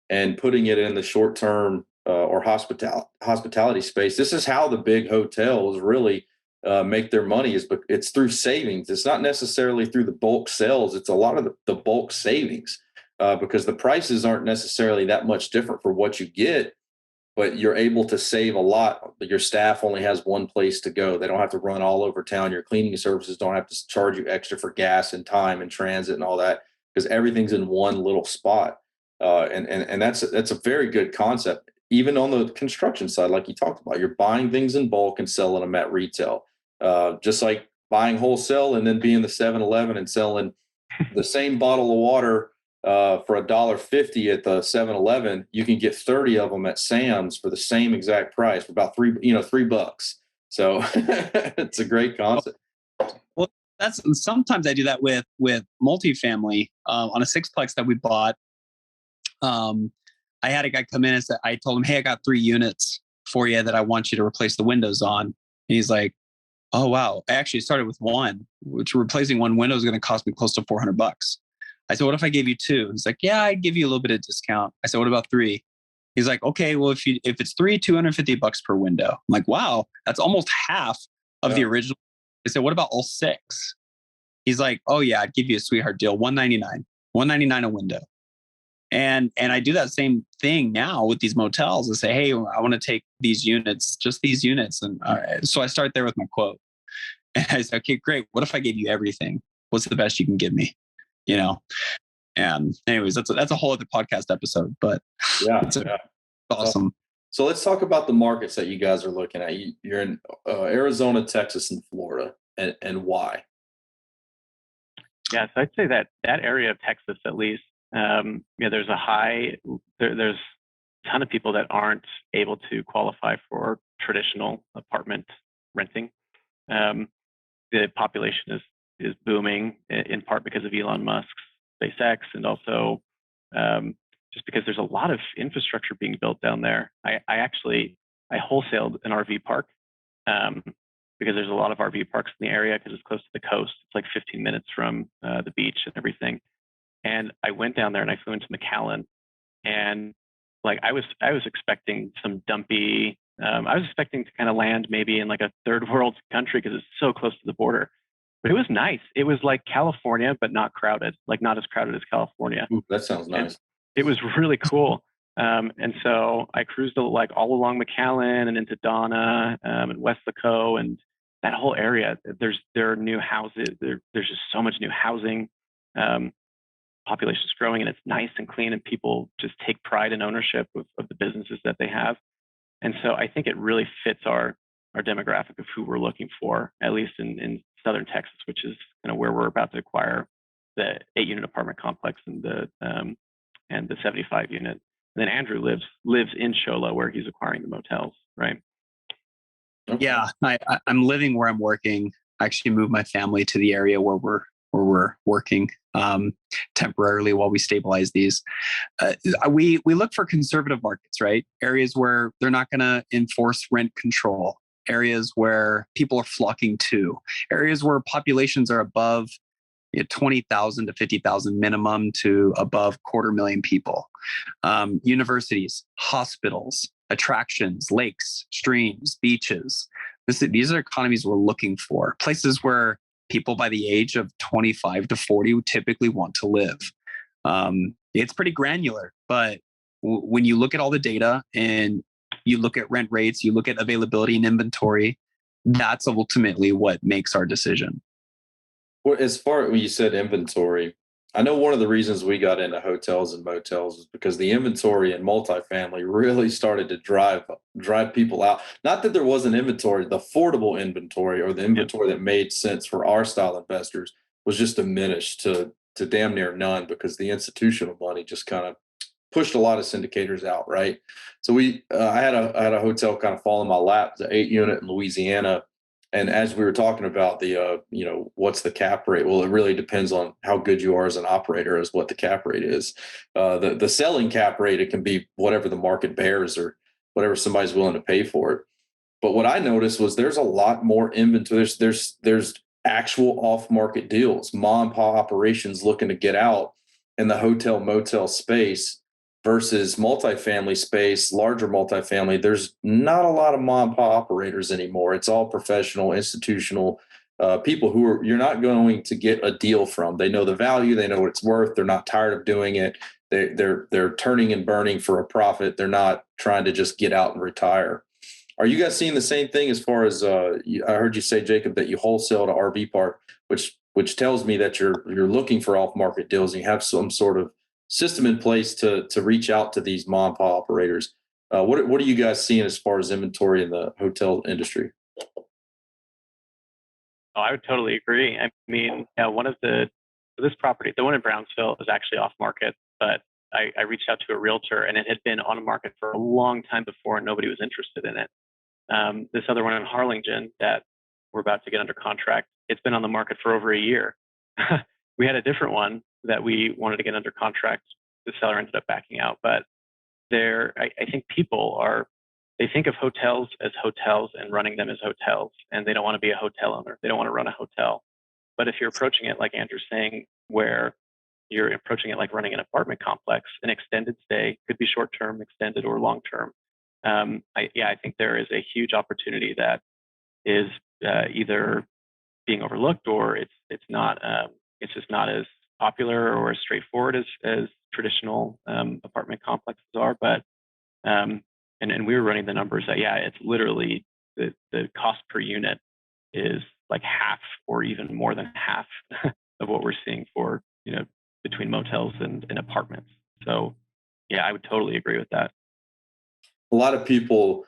and putting it in the short term or hospitality space. This is how the big hotels really make their money, it's through savings. It's not necessarily through the bulk sales. It's a lot of the bulk savings because the prices aren't necessarily that much different for what you get, but you're able to save a lot. Your staff only has one place to go. They don't have to run all over town. Your cleaning services don't have to charge you extra for gas and time and transit and all that because everything's in one little spot. And that's a very good concept. Even on the construction side, like you talked about, you're buying things in bulk and selling them at retail. Just like buying wholesale and then being the 7-Eleven and selling the same bottle of water for $1.50 at the 7-Eleven, you can get 30 of them at Sam's for the same exact price for about $3. So it's a great concept. Well, sometimes I do that with multifamily on a sixplex that we bought. I had a guy come in and I told him, hey, I got 3 units for you that I want you to replace the windows on. And he's like, oh, wow. I actually started with one, which replacing one window is going to cost me close to $400. I said, what if I gave you 2? He's like, yeah, I'd give you a little bit of discount. I said, what about 3? He's like, okay, well, if it's 3, $250 per window. I'm like, wow, that's almost half of the original. I said, what about all 6? He's like, oh yeah, I'd give you a sweetheart deal. $199 a window. And I do that same thing now with these motels and say, hey, I want to take these units, just these units. And so I start there with my quote. And I say, okay, great. What if I gave you everything? What's the best you can give me? And anyways, that's a whole other podcast episode, but it's awesome. So let's talk about the markets that you guys are looking at. You're in Arizona, Texas, and Florida, and why? Yeah, so I'd say that area of Texas, at least, there's there's a ton of people that aren't able to qualify for traditional apartment renting. The population is booming in part because of Elon Musk's SpaceX, and also just because there's a lot of infrastructure being built down there. I wholesaled an RV park because there's a lot of RV parks in the area because it's close to the coast. It's like 15 minutes from the beach and everything. And I went down there and I flew into McAllen, and like I was expecting some dumpy. I was expecting to kind of land maybe in like a third world country because it's so close to the border. But it was nice. It was like California, but not crowded. Like not as crowded as California. Ooh, that sounds nice. It was really cool. And so I cruised like all along McAllen and into Donna and Weslaco, and that whole area, there are new houses. There's just so much new housing. Population is growing, and it's nice and clean, and people just take pride in ownership of the businesses that they have. And so I think it really fits our demographic of who we're looking for, at least in Southern Texas, which is kind of where we're about to acquire the 8-unit apartment complex and the 75 unit. And then Andrew lives in Shola, where he's acquiring the motels, right? Okay. Yeah, I'm living where I'm working. I actually moved my family to the area where we're working temporarily while we stabilize these. We look for conservative markets, right? Areas where they're not going to enforce rent control. Areas where people are flocking to. Areas where populations are above 20,000 to 50,000 minimum to above 250,000 people. Universities, hospitals, attractions, lakes, streams, beaches. These are economies we're looking for. Places where people by the age of 25 to 40 would typically want to live. It's pretty granular, but when you look at all the data and you look at rent rates, you look at availability and inventory, that's ultimately what makes our decision. Well, as far as when you said inventory, I know one of the reasons we got into hotels and motels is because the inventory in multifamily really started to drive people out. Not that there wasn't inventory, the affordable inventory or the inventory that made sense for our style investors was just diminished to damn near none because the institutional money just kind of pushed a lot of syndicators out, right? So I had a hotel kind of fall in my lap, the 8-unit in Louisiana. And as we were talking about the, what's the cap rate? Well, it really depends on how good you are as an operator as what the cap rate is. The selling cap rate, it can be whatever the market bears or whatever somebody's willing to pay for it. But what I noticed was there's a lot more inventory. There's actual off-market deals, mom and pop operations looking to get out in the hotel motel space versus multifamily space, larger multifamily. There's not a lot of mom and pop operators anymore. It's all professional, institutional people who you're not going to get a deal from. They know the value, they know what it's worth. They're not tired of doing it. They're turning and burning for a profit. They're not trying to just get out and retire. Are you guys seeing the same thing as far as I heard you say, Jacob, that you wholesale to RV park, which tells me that you're looking for off-market deals and you have some sort of system in place to reach out to these mom and pop operators. What are you guys seeing as far as inventory in the hotel industry? Oh, I would totally agree. I mean, this property, the one in Brownsville, is actually off market, but I reached out to a realtor and it had been on the market for a long time before and nobody was interested in it. This other one in Harlingen that we're about to get under contract, it's been on the market for over a year. We had a different one that we wanted to get under contract. The seller ended up backing out, but I think they think of hotels as hotels and running them as hotels, and they don't want to be a hotel owner. They don't want to run a hotel. But if you're approaching it like Andrew's saying, where you're approaching it like running an apartment complex, an extended stay could be short-term, extended, or long-term. I think there is a huge opportunity that is either being overlooked or it's just not as popular or as straightforward as traditional apartment complexes are. But and we were running the numbers that it's literally the cost per unit is like half or even more than half of what we're seeing for between motels and apartments. So I would totally agree with that. A lot of people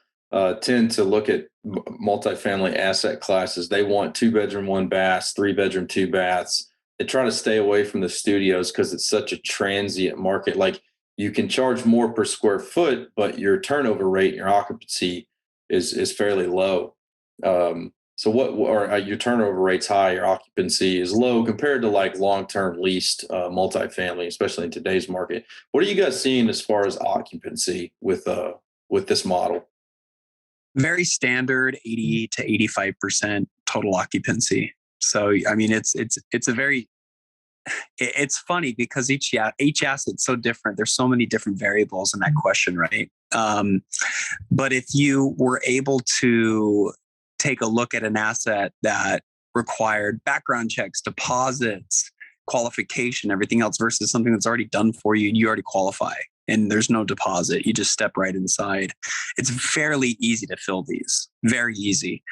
tend to look at multifamily asset classes. They want 2-bedroom, 1 bath, 3-bedroom, 2 baths. They try to stay away from the studios because it's such a transient market. Like you can charge more per square foot, but your turnover rate, your occupancy is fairly low. So your turnover rate's high, your occupancy is low compared to like long-term leased multifamily, especially in today's market. What are you guys seeing as far as occupancy with this model? Very standard 80 to 85% total occupancy. So, I mean, it's funny because each asset's so different. There's so many different variables in that question, right? But if you were able to take a look at an asset that required background checks, deposits, qualification, everything else versus something that's already done for you and you already qualify, and there's no deposit. You just step right inside. It's fairly easy to fill these, very easy.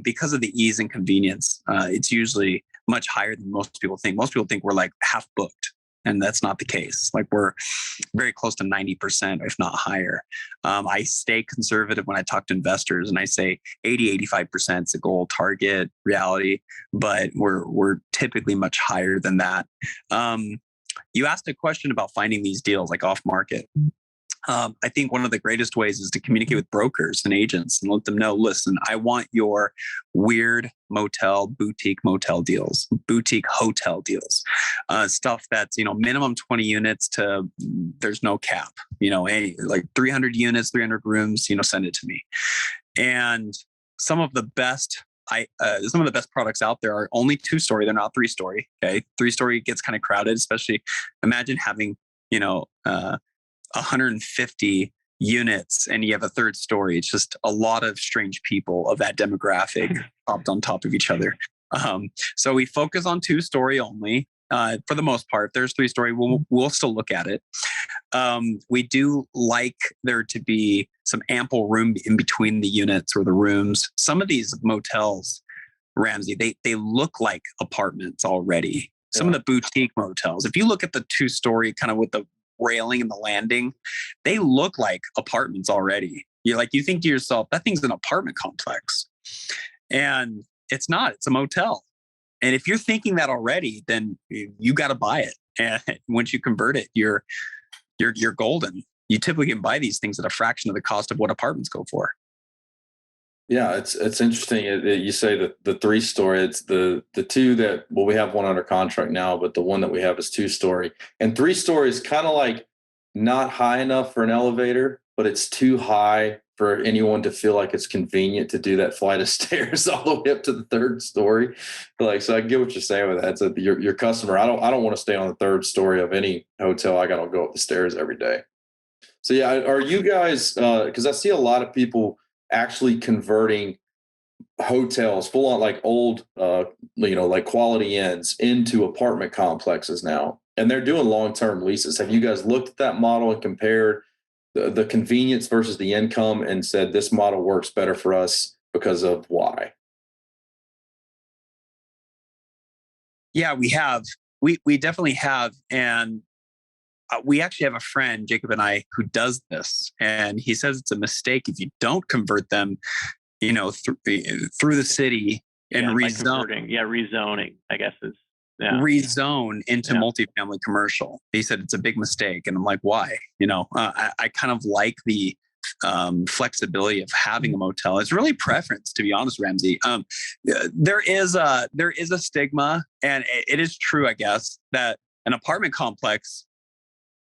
Because of the ease and convenience, it's usually much higher than most people think. Most people think we're like half booked, and that's not the case. Like we're very close to 90%, if not higher. I stay conservative when I talk to investors, and I say 80-85% is a goal target reality, but we're typically much higher than that. You asked a question about finding these deals like off market. I think one of the greatest ways is to communicate with brokers and agents and let them know, listen, I want your weird boutique motel deals, boutique hotel deals, stuff that's, minimum 20 units to there's no cap, like 300 units, 300 rooms, send it to me. And some of the best products out there are only 2-story. They're not 3-story. Okay. 3-story gets kind of crowded, especially imagine having, 150 units and you have a 3rd story. It's just a lot of strange people of that demographic popped on top of each other. So we focus on 2-story only. For the most part, if there's 3-story, we'll still look at it. We do like there to be some ample room in between the units or the rooms. Some of these motels, Ramsey, they look like apartments already. Some of the boutique motels, if you look at the 2-story kind of with the railing and the landing, they look like apartments already. You think to yourself, that thing's an apartment complex. And it's not, it's a motel. And if you're thinking that already, then you got to buy it. And once you convert it, you're golden. You typically can buy these things at a fraction of the cost of what apartments go for. Yeah, it's interesting. You say that the 3-story, it's the 2 that, well, we have one under contract now, but the one that we have is 2-story. And 3-story is kind of like not high enough for an elevator, but it's too high for anyone to feel like it's convenient to do that flight of stairs all the way up to the 3rd story. So I get what you're saying with that. So your customer, I don't want to stay on the 3rd story of any hotel. I got to go up the stairs every day. So yeah, are you guys? Because I see a lot of people actually converting hotels full on like old, like Quality Inns into apartment complexes now, and they're doing long-term leases. Have you guys looked at that model and compared the convenience versus the income and said this model works better for us because of why? Yeah, we have. We definitely have. And we actually have a friend, Jacob and I, who does this. And he says it's a mistake if you don't convert them, through the city and rezone. Rezoning, I guess is. Yeah. Rezone into multifamily commercial. He said it's a big mistake. And I'm like, why? I kind of like the flexibility of having a motel. It's really preference, to be honest, Ramsey. There is a stigma, and it is true, I guess, that an apartment complex,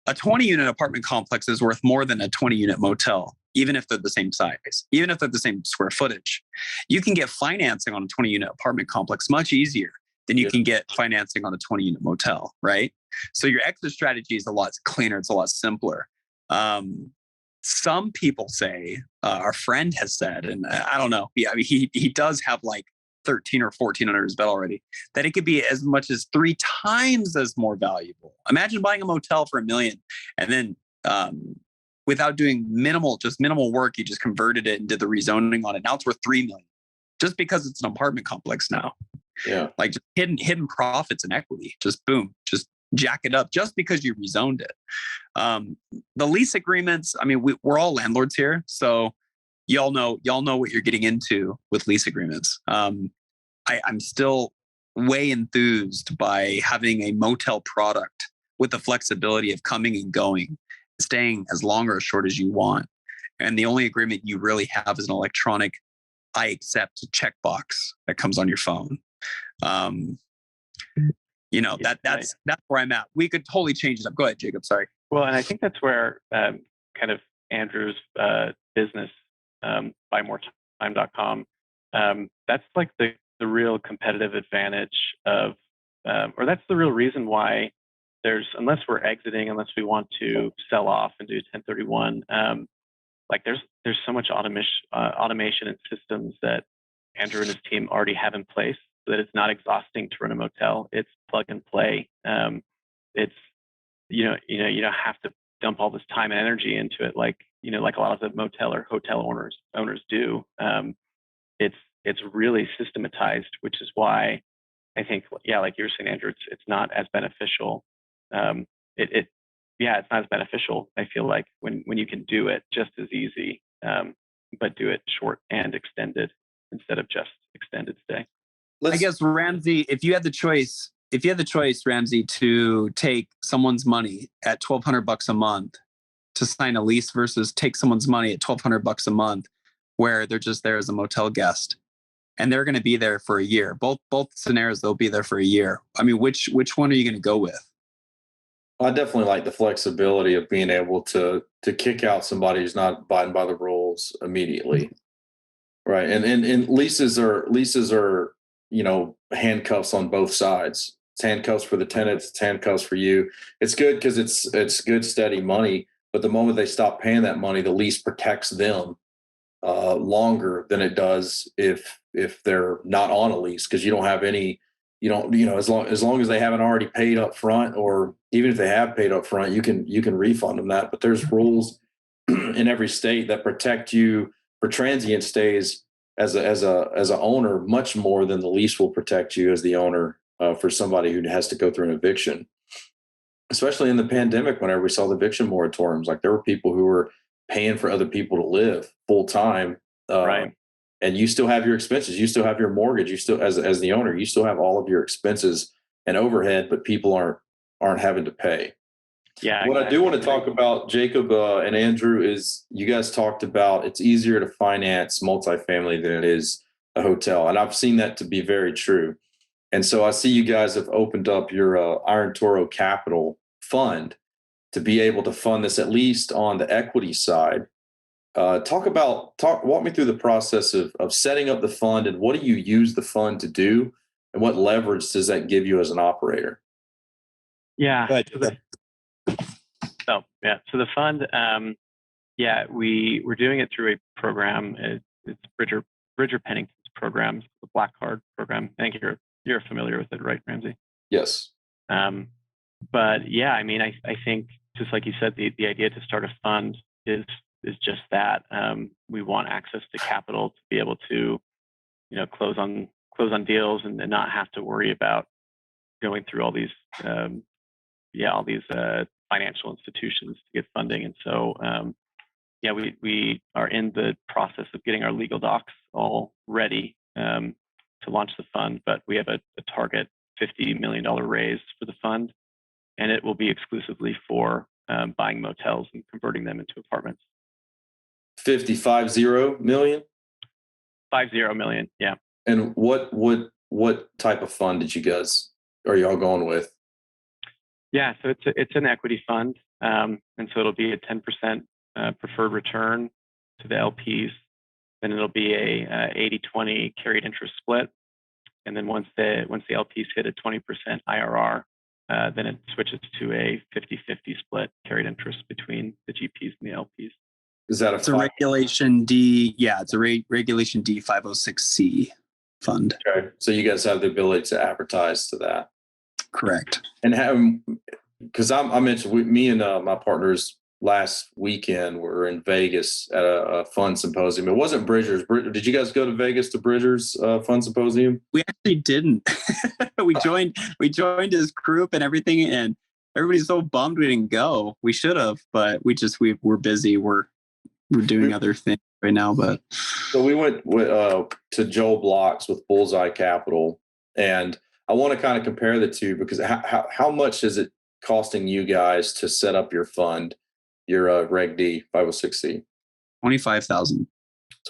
a 20-unit apartment complex is worth more than a 20-unit motel, even if they're the same size, even if they're the same square footage. You can get financing on a 20-unit apartment complex much easier than you can get financing on a 20-unit motel, right? So your exit strategy is a lot cleaner. It's a lot simpler. Some people say, our friend has said, and I don't know, he does have like 13 or 14 under his belt already, that it could be as much as 3 times as more valuable. Imagine buying a motel for $1 million and then without doing minimal work, you just converted it and did the rezoning on it. Now it's worth $3 million just because it's an apartment complex now. Yeah. Like just hidden profits and equity. Just boom, just jack it up just because you rezoned it. The lease agreements, we're all landlords here. So y'all know what you're getting into with lease agreements. I'm still way enthused by having a motel product with the flexibility of coming and going, staying as long or as short as you want. And the only agreement you really have is an electronic I accept checkbox that comes on your phone. That's where I'm at. We could totally change it up. Go ahead, Jacob. Sorry. Well, and I think that's where kind of Andrew's business, buymore.time.com, that's like the real competitive advantage of, or that's the real reason why unless we're exiting, unless we want to sell off and do 1031, there's so much automation and systems that Andrew and his team already have in place so that it's not exhausting to run a motel. It's plug and play. It's you don't have to dump all this time and energy into it, like like a lot of the motel or hotel owners do. It's really systematized, which is why I think, like you were saying, Andrew, it's not as beneficial. It's not as beneficial. I feel like when you can do it just as easy, but do it short and extended instead of just extended stay. I guess, Ramsey, if you had the choice, Ramsey, to take someone's money at $1,200 a month to sign a lease versus take someone's money at $1,200 a month, where they're just there as a motel guest, and they're going to be there for a year. Both scenarios, they'll be there for a year. I mean, which one are you going to go with? I definitely like the flexibility of being able to kick out somebody who's not abiding by the rules immediately, right? And leases are handcuffs on both sides. It's handcuffs for the tenants. It's handcuffs for you. It's good because it's good steady money. But the moment they stop paying that money, the lease protects them longer than it does if they're not on a lease, because you don't have any. As long as they haven't already paid up front, or even if they have paid up front, you can refund them that. But there's rules in every state that protect you for transient stays as a owner much more than the lease will protect you as the owner for somebody who has to go through an eviction. Especially in the pandemic, whenever we saw the eviction moratoriums, like there were people who were paying for other people to live full time, right? And you still have your expenses, you still have your mortgage, you still, as the owner, you still have all of your expenses and overhead, but people aren't having to pay. Yeah. What I do want to talk about, Jacob and Andrew, is you guys talked about it's easier to finance multifamily than it is a hotel, and I've seen that to be very true. And so I see you guys have opened up your Iron Toro Capital fund to be able to fund this, at least on the equity side. Walk me through the process of setting up the fund, and what do you use the fund to do, and what leverage does that give you as an operator? Yeah. So the fund, we're doing it through a program. It's Bridger Pennington's program, the Black Card program. I think you're familiar with it, right, Ramsey? Yes. But yeah, I mean, I think just like you said, the idea to start a fund is just that. We want access to capital to be able to, close on deals and not have to worry about going through all these financial institutions to get funding. And so, we are in the process of getting our legal docs all ready to launch the fund, but we have a target $50 million raise for the fund, and it will be exclusively for buying motels and converting them into apartments. 50 million? 50 million, yeah. And what type of fund are y'all going with? Yeah, so it's an equity fund, and so it'll be a 10% preferred return to the LPs. Then it'll be a 80-20 carried interest split, and then once the LPs hit a 20% IRR, then it switches to a 50-50 split carried interest between the GPs and the LPs. Is that it's a Regulation D? Yeah, it's a Regulation D 506C fund. Okay, so you guys have the ability to advertise to that. Correct. And because I mentioned me and my partners last weekend were in Vegas at a fund symposium. It wasn't Bridger's. Did you guys go to Vegas to Bridger's fund symposium? We actually didn't. we joined his group and everything, and everybody's so bummed we didn't go. We should have, but we're busy. We're doing other things right now. But so we went to Joel Block's with Bullseye Capital, and I want to kind of compare the two, because how much is it costing you guys to set up your fund, your Reg D 506C? $25,000.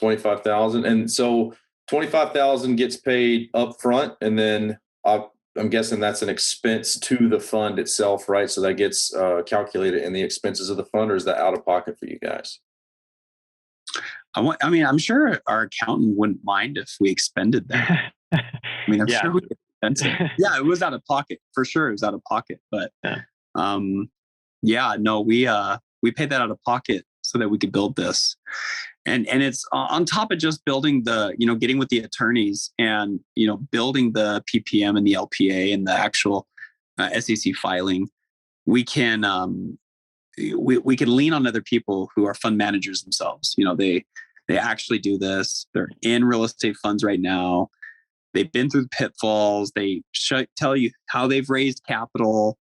$25,000, and so $25,000 gets paid up front, and then I'm guessing that's an expense to the fund itself, right? So that gets calculated in the expenses of the fund, or is that out of pocket for you guys? I'm sure our accountant wouldn't mind if we expended that. I'm sure we could expense it. Yeah, it was out of pocket for sure. It was out of pocket, but we paid that out of pocket so that we could build this, and it's on top of just building getting with the attorneys and building the PPM and the LPA and the actual SEC filing. We can we can lean on other people who are fund managers themselves. They actually do this. They're in real estate funds right now. They've been through the pitfalls. They tell you how they've raised capital.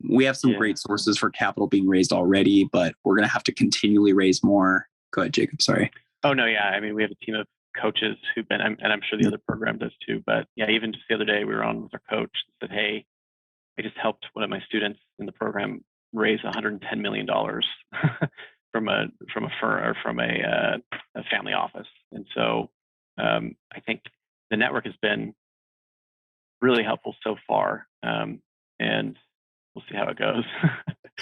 We have some great sources for capital being raised already, but we're going to have to continually raise more. Go ahead, Jacob. Sorry. Oh, no. Yeah. I mean, we have a team of coaches who've been, and I'm sure the other program does too, but yeah, even just the other day we were on with our coach that said, hey, I just helped one of my students in the program raise $110 million from a firm or from a family office. And so I think the network has been really helpful so far. And we'll see how it goes.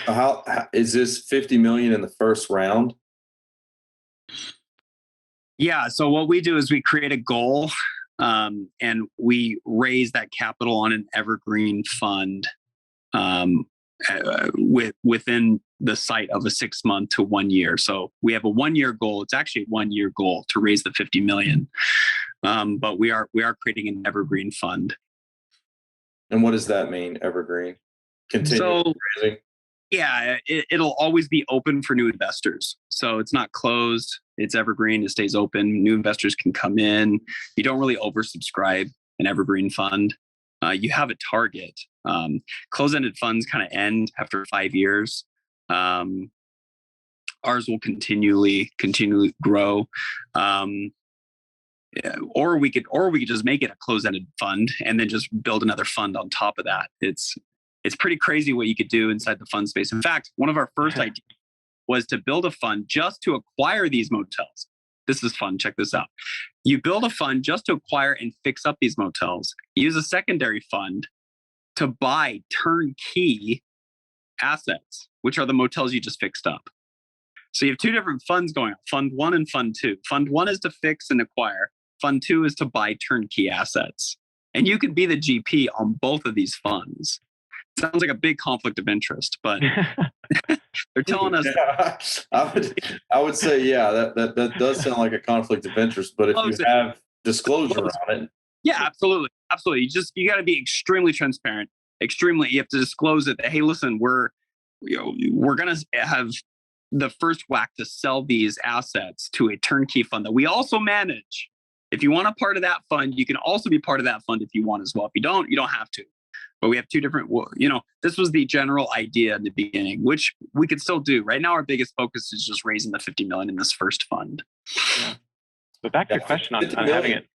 How is this 50 million in the first round? Yeah. So what we do is we create a goal, and we raise that capital on an evergreen fund within the site of a 6 month to 1 year. So we have a 1 year goal. It's actually a 1 year goal to raise the 50 million. But we are creating an evergreen fund. And what does that mean, evergreen? Continue raising? Yeah, it'll always be open for new investors. So it's not closed. It's evergreen. It stays open. New investors can come in. You don't really oversubscribe an evergreen fund. You have a target. Closed-ended funds kind of end after 5 years. Ours will continually grow. Or we could just make it a closed-ended fund and then just build another fund on top of that. It's pretty crazy what you could do inside the fund space. In fact, one of our first ideas was to build a fund just to acquire these motels. This is fun. Check this out. You build a fund just to acquire and fix up these motels. Use a secondary fund to buy turnkey assets, which are the motels you just fixed up. So you have two different funds going on, Fund 1 and Fund 2. Fund 1 is to fix and acquire. Fund 2 is to buy turnkey assets. And you could be the GP on both of these funds. Sounds like a big conflict of interest, but they're telling us. Yeah, I would say, yeah, that does sound like a conflict of interest. But if you have disclosure on it, yeah, absolutely. You got to be extremely transparent. You have to disclose it. That, hey, listen, we're gonna have the first whack to sell these assets to a turnkey fund that we also manage. If you want a part of that fund, you can also be part of that fund if you want as well. If you don't have to. But we have two different, this was the general idea in the beginning, which we could still do. Right now, our biggest focus is just raising the 50 million in this first fund. Yeah. But back to the question on having it.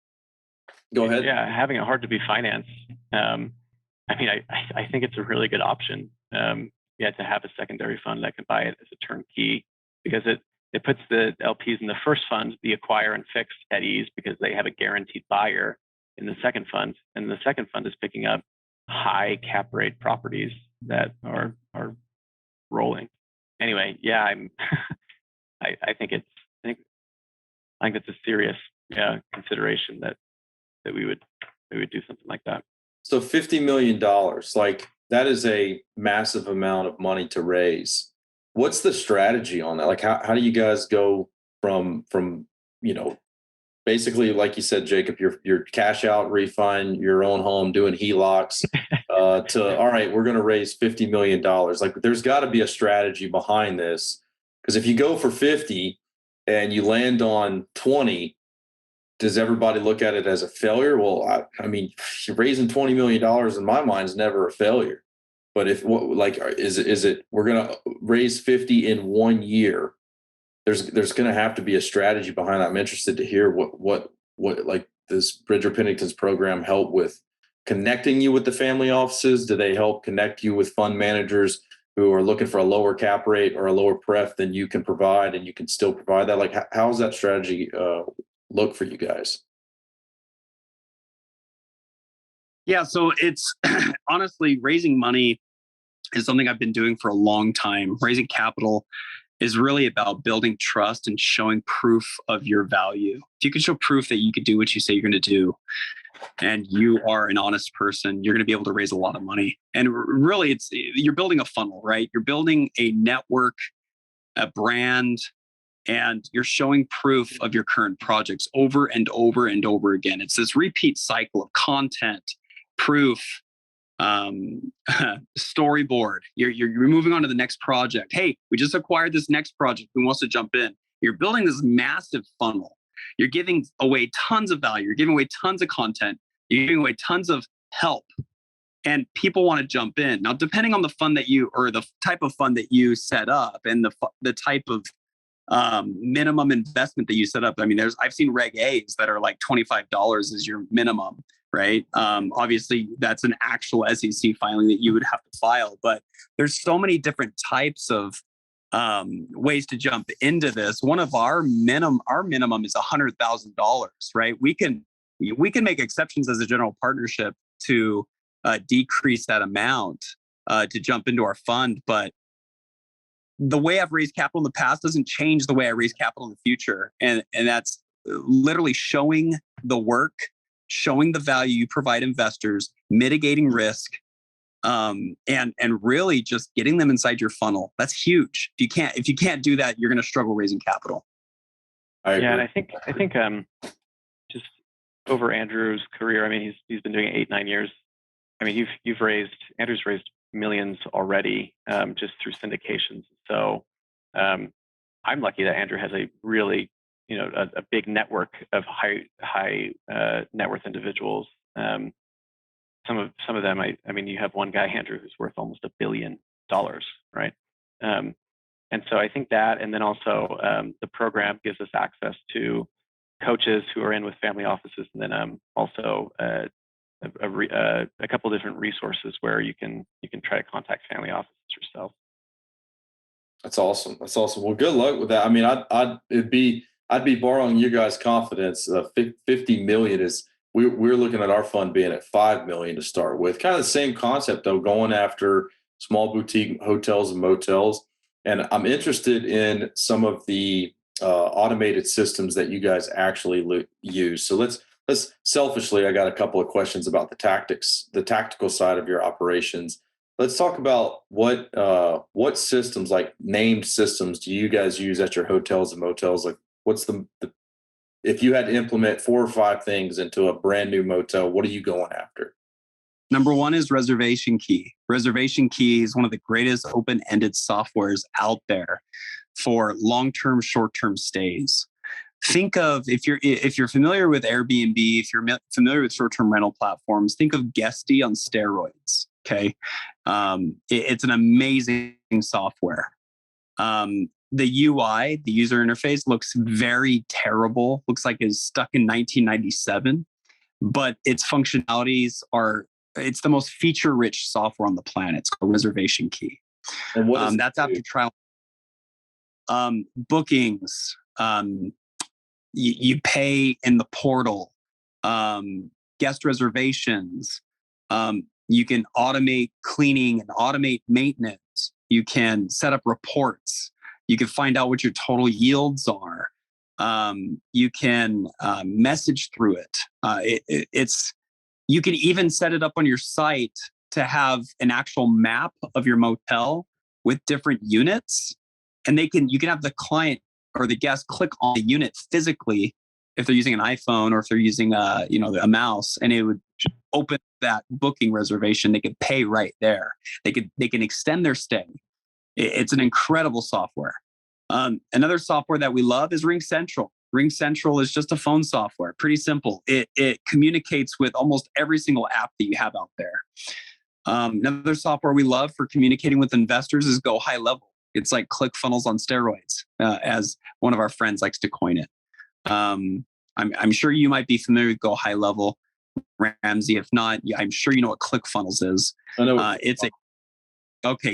Go ahead. Yeah, having it hard to be financed. I mean, I think it's a really good option. To have a secondary fund that can buy it as a turnkey, because it puts the LPs in the first fund, the acquire and fix, at ease because they have a guaranteed buyer in the second fund, and the second fund is picking up high cap rate properties that are rolling. Anyway, yeah, I think it's a serious consideration that we would do something like that. So $50 million, like that is a massive amount of money to raise. What's the strategy on that? Like how do you guys go from basically, like you said, Jacob, your cash out, refi your own home, doing HELOCs, to, all right, we're going to raise $50 million. Like there's got to be a strategy behind this, because if you go for 50 and you land on 20, does everybody look at it as a failure? Well, I mean, raising $20 million in my mind is never a failure. But is it we're going to raise 50 in 1 year? There's going to have to be a strategy behind that. I'm interested to hear what like this Bridger Pennington's program help with connecting you with the family offices. Do they help connect you with fund managers who are looking for a lower cap rate or a lower pref than you can provide, and you can still provide that? Like, how's that strategy look for you guys? Yeah, so it's honestly, raising money is something I've been doing for a long time. Raising capital is really about building trust and showing proof of your value. If you can show proof that you could do what you say you're going to do, and you are an honest person, you're going to be able to raise a lot of money. And really, you're building a funnel, right? You're building a network, a brand, and you're showing proof of your current projects over and over and over again. It's this repeat cycle of content, proof, storyboard. You're moving on to the next project. Hey, we just acquired this next project. Who wants to jump in? You're building this massive funnel. You're giving away tons of value. You're giving away tons of content. You're giving away tons of help. And people want to jump in. Now, depending on the fund that you, or the type of fund that you set up, and the type of minimum investment that you set up. I mean, I've seen Reg A's that are like $25 is your minimum, right? Obviously, that's an actual SEC filing that you would have to file. But there's so many different types of ways to jump into this. One of our minimum is $100,000, right? We can make exceptions as a general partnership to decrease that amount to jump into our fund. But the way I've raised capital in the past doesn't change the way I raise capital in the future. And that's literally showing the work, showing the value you provide investors, mitigating risk, and really just getting them inside your funnel. That's huge. If you can't do that, you're going to struggle raising capital. Yeah, and I think just over Andrew's career, I mean, he's been doing it 8-9 years. I mean, Andrew's raised millions already just through syndications. So I'm lucky that Andrew has a really, a big network of high net worth individuals. Some of them, I mean, you have one guy, Andrew, who's worth almost $1 billion, right? And so I think that, and then also the program gives us access to coaches who are in with family offices, and then also a couple of different resources where you can try to contact family offices yourself. That's awesome. Well, good luck with that. I mean, I'd be borrowing you guys' confidence. 50 million is we're looking at our fund being at 5 million to start with. Kind of the same concept though, going after small boutique hotels and motels. And I'm interested in some of the automated systems that you guys actually use. So let's selfishly, I got a couple of questions about the tactical side of your operations. Let's talk about what systems, like named systems, do you guys use at your hotels and motels? Like, what's if you had to implement 4 or 5 things into a brand new motel, what are you going after? Number one is Reservation Key. Reservation Key is one of the greatest open-ended softwares out there for long-term, short-term stays. Think of, if you're familiar with Airbnb, if you're familiar with short-term rental platforms, think of Guesty on steroids. Okay, it's an amazing software. The UI, the user interface, looks very terrible. Looks like it's stuck in 1997, but its functionalities it's the most feature-rich software on the planet. It's called Reservation Key. And what that's after trial. Bookings. You pay in the portal, guest reservations. You can automate cleaning and automate maintenance. You can set up reports. You can find out what your total yields are. You can message through it. You can even set it up on your site to have an actual map of your motel with different units, and you can have the client or the guest click on the unit physically if they're using an iPhone or if they're using a mouse, and it would open that booking reservation. They could pay right there. They can extend their stay. It's an incredible software. Another software that we love is RingCentral. RingCentral is just a phone software, pretty simple. It communicates with almost every single app that you have out there. Another software we love for communicating with investors is Go High Level. It's like ClickFunnels on steroids, as one of our friends likes to coin it. I'm sure you might be familiar with Go High Level, Ramsey. If not, I'm sure you know what ClickFunnels is. I know.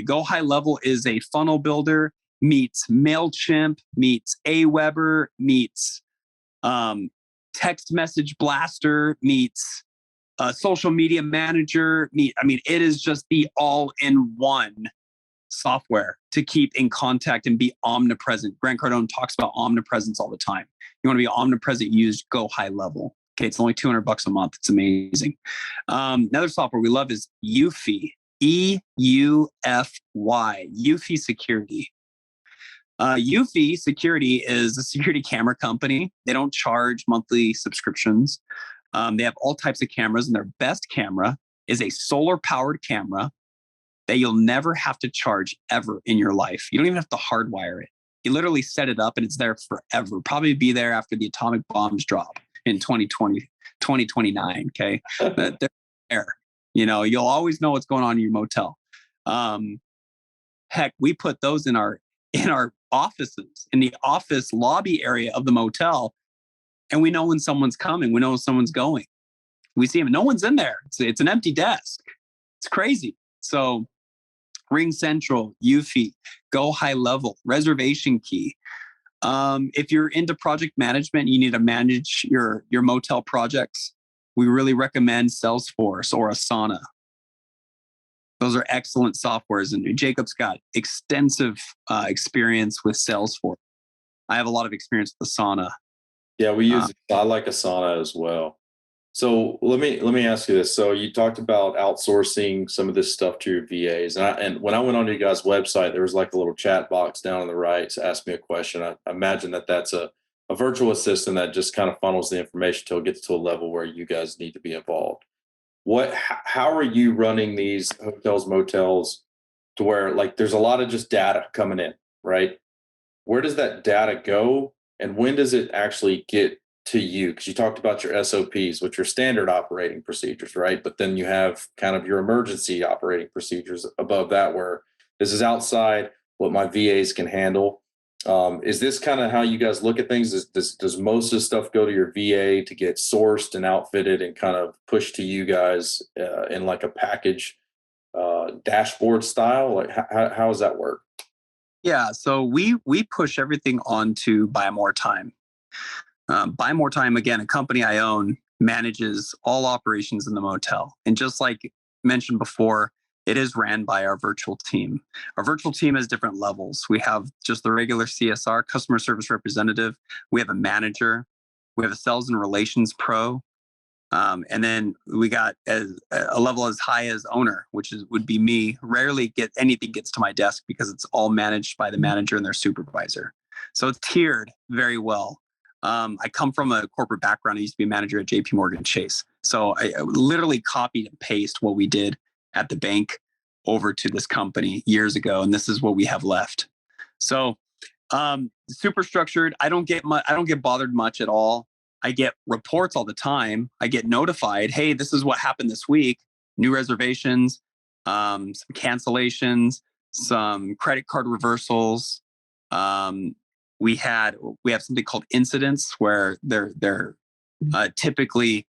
Go High Level is a funnel builder meets MailChimp, meets Aweber, meets text message blaster, meets social media manager. It is just the all-in-one software to keep in contact and be omnipresent. Grant Cardone talks about omnipresence all the time. You want to be omnipresent, use Go High Level. Okay, it's only $200 a month. It's amazing. Another software we love is Eufy, EUFY, Eufy Security. Eufy Security is a security camera company. They don't charge monthly subscriptions. They have all types of cameras, and their best camera is a solar powered camera that you'll never have to charge ever in your life. You don't even have to hardwire it. You literally set it up and it's there forever. Probably be there after the atomic bombs drop in 2020, 2029. Okay. They're there. You'll always know what's going on in your motel. Heck, we put those in our offices, in the office lobby area of the motel. And we know when someone's coming. We know when someone's going. We see them. No one's in there. It's an empty desk. It's crazy. So Ring Central, Eufy, Go High Level, Reservation Key. If you're into project management, you need to manage your motel projects. We really recommend Salesforce or Asana. Those are excellent softwares. And Jacob's got extensive experience with Salesforce. I have a lot of experience with Asana. Yeah, I like Asana as well. So let me ask you this. So you talked about outsourcing some of this stuff to your VAs, and when I went onto your guys' website, there was like a little chat box down on the right to ask me a question. I imagine that's a virtual assistant that just kind of funnels the information till it gets to a level where you guys need to be involved. How are you running these hotels, motels to where like there's a lot of just data coming in, right? Where does that data go, and when does it actually get to you? Because you talked about your SOPs, which are standard operating procedures, right? But then you have kind of your emergency operating procedures above that, where this is outside what my VAs can handle. Is this kind of how you guys look at things? Does most of the stuff go to your VA to get sourced and outfitted and kind of pushed to you guys in like a package dashboard style? Like how does that work? Yeah, so we push everything onto Buy More Time. Buy More Time, again, a company I own, manages all operations in the motel. And just like mentioned before, it is ran by our virtual team. Our virtual team has different levels. We have just the regular CSR, customer service representative. We have a manager. We have a sales and relations pro. And then we got a level as high as owner, which would be me. Rarely anything gets to my desk because it's all managed by the manager and their supervisor. So it's tiered very well. I come from a corporate background. I used to be a manager at JP Morgan Chase. So I literally copied and pasted what we did at the bank over to this company years ago. And this is what we have left. So super structured. I don't get bothered much at all. I get reports all the time. I get notified, hey, this is what happened this week. New reservations, some cancellations, some credit card reversals. We have something called incidents where they're typically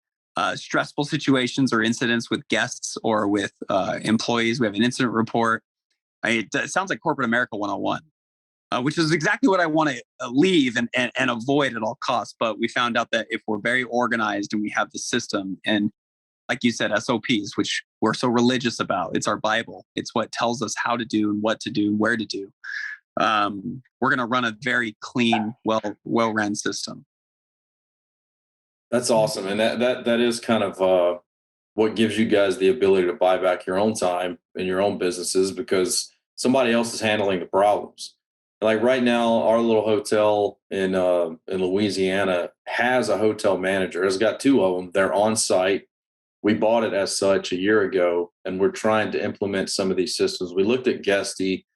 stressful situations or incidents with guests or with employees. We have an incident report. It sounds like corporate America 101. Which is exactly what I want to leave and avoid at all costs. But we found out that if we're very organized and we have the system and, like you said, SOPs, which we're so religious about, it's our Bible. It's what tells us how to do and what to do and where to do. We're going to run a very clean, well-run system. That's awesome. And that is kind of what gives you guys the ability to buy back your own time in your own businesses, because somebody else is handling the problems. Like right now, our little hotel in Louisiana has a hotel manager. It's got two of them. They're on site. We bought it as such a year ago, and we're trying to implement some of these systems. We looked at Guesty.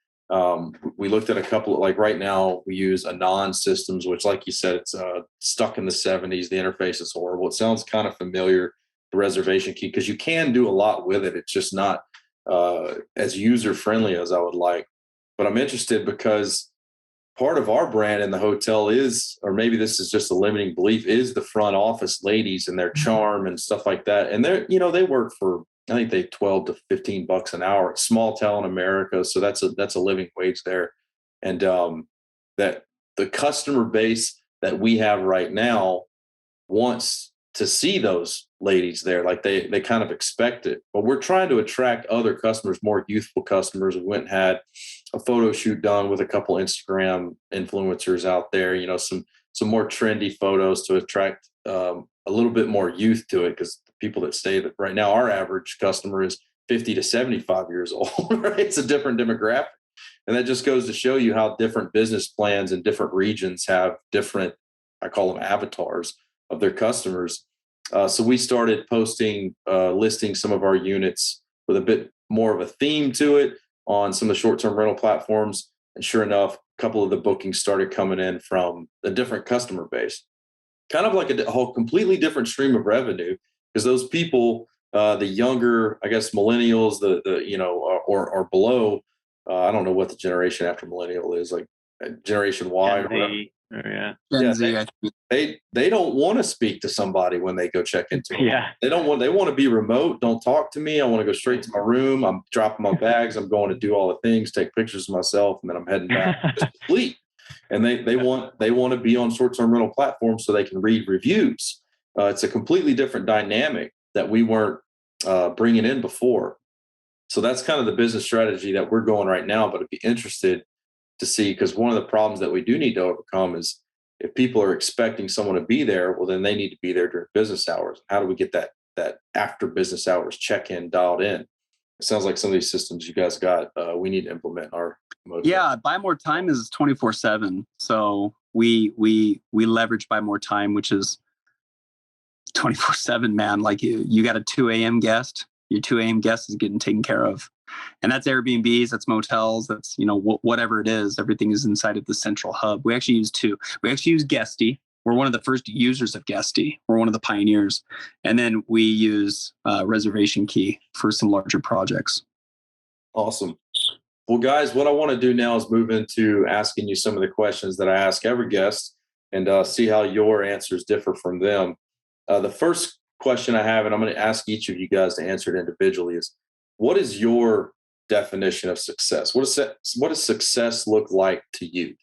We looked at a couple of, like right now, we use Anon systems, which, like you said, it's stuck in the 70s. The interface is horrible. It sounds kind of familiar, the reservation key, because you can do a lot with it. It's just not as user-friendly as I would like. But I'm interested because part of our brand in the hotel is, or maybe this is just a limiting belief, is the front office ladies and their charm and stuff like that. And they work for, I think they $12 to $15 an hour. It's small town America, so that's a living wage there. And that the customer base that we have right now wants to see those ladies there, like they kind of expect it. But we're trying to attract other customers, more youthful customers. We went and had a photo shoot done with a couple Instagram influencers out there, some more trendy photos to attract a little bit more youth to it, because the people that stay right now, our average customer is 50 to 75 years old, right? It's a different demographic. And that just goes to show you how different business plans in different regions have different, I call them avatars of their customers. So we started posting, listing some of our units with a bit more of a theme to it on some of the short-term rental platforms. And sure enough, a couple of the bookings started coming in from a different customer base, kind of like a whole completely different stream of revenue, because those people, the younger, I guess, millennials, or below, I don't know what the generation after millennial is, like Generation Y. Gen Z, I think. They don't want to speak to somebody when they go check into them. Yeah. They want to be remote. Don't talk to me. I want to go straight to my room. I'm dropping my bags. I'm going to do all the things, take pictures of myself, and then I'm heading back to sleep. And they want to be on short-term rental platforms so they can read reviews. It's a completely different dynamic that we weren't bringing in before. So that's kind of the business strategy that we're going right now. But I'd be interested to see, because one of the problems that we do need to overcome is if people are expecting someone to be there, well, then they need to be there during business hours. How do we get that after business hours check-in dialed in? It sounds like some of these systems you guys got, we need to implement in our motel. Yeah, Buy More Time is 24/7. So we leverage Buy More Time, which is 24/7, man. Like you got a 2 a.m. guest, your 2 a.m. guest is getting taken care of. And that's Airbnbs, that's motels, that's, whatever it is, everything is inside of the central hub. We actually use two. We actually use Guesty. We're one of the first users of Guesty. We're one of the pioneers. And then we use Reservation Key for some larger projects. Awesome. Well, guys, what I want to do now is move into asking you some of the questions that I ask every guest and see how your answers differ from them. The first question I have, and I'm going to ask each of you guys to answer it individually, is what is your definition of success? What does success look like to you?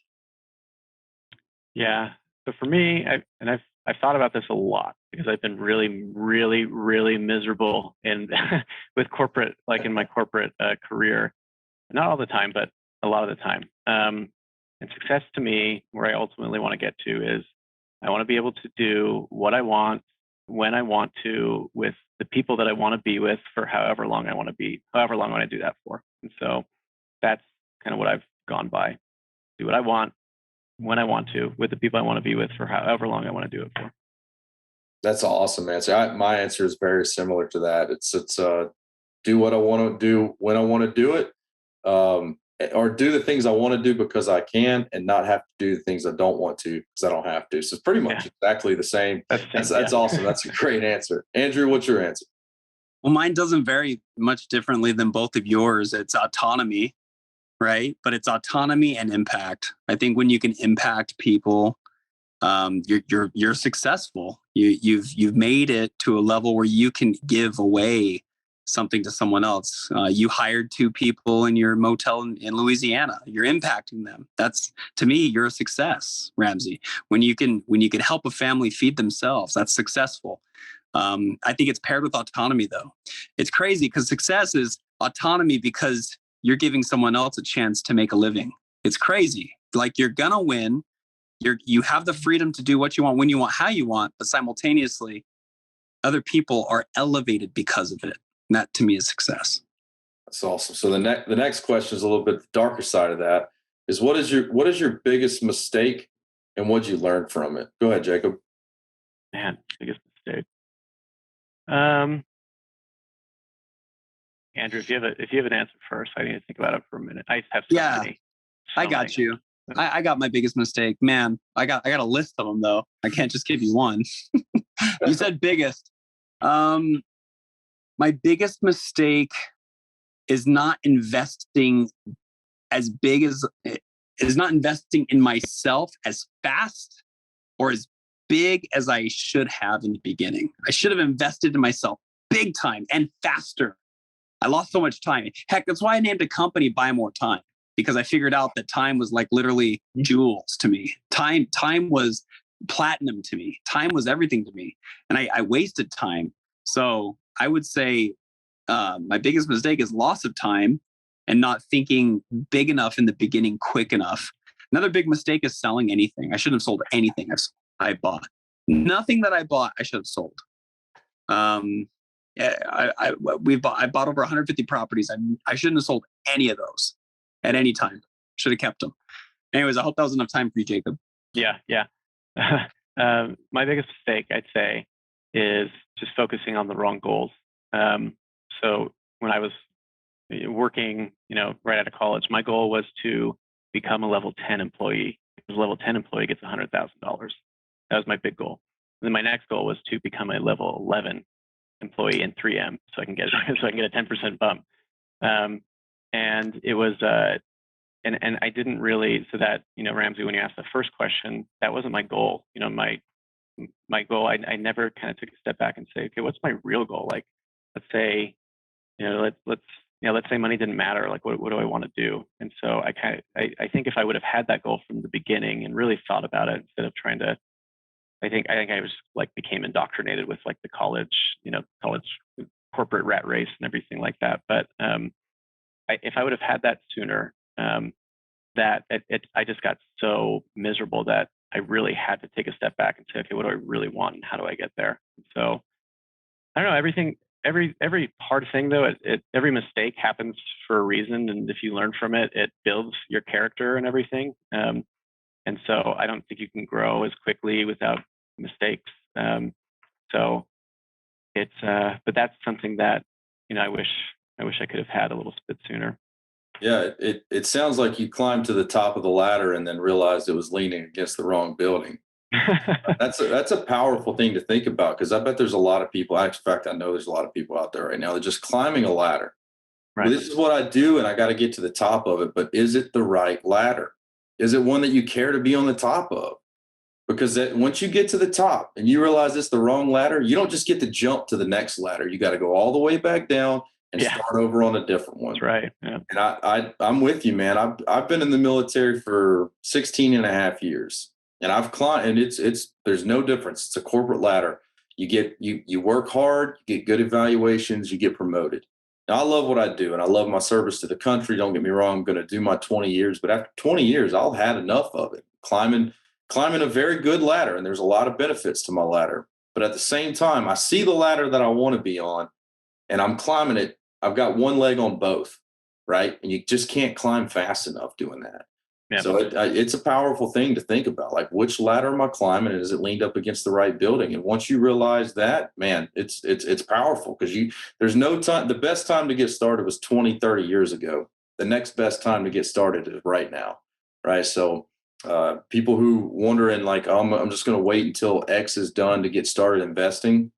Yeah. So for me, I've thought about this a lot because I've been really, really, really miserable with corporate, like in my corporate career. Not all the time, but a lot of the time. And success to me, where I ultimately want to get to, is I want to be able to do what I want, when I want to, with the people that I want to be with for however long I want to do that for. And so that's kind of what I've gone by. Do what I want, when I want to, with the people I want to be with for however long I want to do it for. That's an awesome answer. My answer is very similar to that. It's do what I want to do when I want to do it, or do the things I want to do because I can, and not have to do the things I don't want to because I don't have to. So it's pretty much exactly the same. That's awesome. That's a great answer. Andrew, what's your answer? Well, mine doesn't vary much differently than both of yours. It's autonomy, right? But it's autonomy and impact. I think when you can impact people, you're successful. You've made it to a level where you can give away something to someone else. You hired 2 people in your motel in Louisiana. You're impacting them. That's, to me, you're a success, Ramsey. When you can help a family feed themselves, that's successful. I think it's paired with autonomy, though. It's crazy because success is autonomy because you're giving someone else a chance to make a living. It's crazy. Like, you're gonna win. You have the freedom to do what you want, when you want, how you want, but simultaneously, other people are elevated because of it. And that, to me, is success. That's awesome. So the next question is a little bit the darker side of that. Is what is your biggest mistake, and what did you learn from it? Go ahead, Jacob. Man, biggest mistake. Andrew, if you have an answer first, I need to think about it for a minute. I have so many. I got you. I got my biggest mistake, man. I got a list of them, though. I can't just give you one. You said biggest. My biggest mistake is not investing not investing in myself as fast or as big as I should have in the beginning. I should have invested in myself big time and faster. I lost so much time. Heck, that's why I named a company Buy More Time, because I figured out that time was like literally jewels to me. Time was platinum to me. Time was everything to me. And I wasted time. So I would say my biggest mistake is loss of time and not thinking big enough in the beginning, quick enough. Another big mistake is selling anything. I shouldn't have sold anything I bought. Nothing that I bought, I should have sold. I bought over 150 properties. I shouldn't have sold any of those at any time. Should have kept them. Anyways, I hope that was enough time for you, Jacob. Yeah. My biggest mistake, I'd say, is just focusing on the wrong goals. So when I was working, right out of college, my goal was to become a level 10 employee. Because a level 10 employee gets $100,000. That was my big goal. And then my next goal was to become a level 11 employee in 3M, so I can get a 10% bump. And it was and I didn't really, so that, Ramsey, when you asked the first question, that wasn't my goal. My goal, I never kind of took a step back and say, okay, what's my real goal? Like, let's say, let's say money didn't matter. Like, what do I want to do? And so I think if I would have had that goal from the beginning and really thought about it instead of trying to, I think I was like became indoctrinated with like the college corporate rat race and everything like that. But if I would have had that sooner, I just got so miserable that I really had to take a step back and say, okay, what do I really want and how do I get there? And so I don't know, every hard thing though, every mistake happens for a reason. And if you learn from it, it builds your character and everything. And so I don't think you can grow as quickly without mistakes. So it's, but that's something that, I wish I could have had a little bit sooner. Yeah, it sounds like you climbed to the top of the ladder and then realized it was leaning against the wrong building. That's a powerful thing to think about, because I bet there's a lot of people. In fact, I know there's a lot of people out there right now that are just climbing a ladder. Right. Well, this is what I do, and I got to get to the top of it. But is it the right ladder? Is it one that you care to be on the top of? Because once you get to the top and you realize it's the wrong ladder, you don't just get to jump to the next ladder. You got to go all the way back down and start over on a different one. That's right. Yeah. And I'm with you, man. I've been in the military for 16 and a half years, and I've climbed, and it's there's no difference. It's a corporate ladder. You work hard, you get good evaluations, you get promoted. Now, I love what I do, and I love my service to the country. Don't get me wrong. I'm going to do my 20 years, but after 20 years, I'll had enough of it. Climbing a very good ladder, and there's a lot of benefits to my ladder. But at the same time, I see the ladder that I want to be on, and I'm climbing it. I've got one leg on both, right? And you just can't climb fast enough doing that. Yeah. So it's a powerful thing to think about. Like, which ladder am I climbing, and is it leaned up against the right building? And once you realize that, man, it's powerful, because there's no time. The best time to get started was 20, 30 years ago. The next best time to get started is right now, right? So people who wondering like, I'm just going to wait until X is done to get started investing.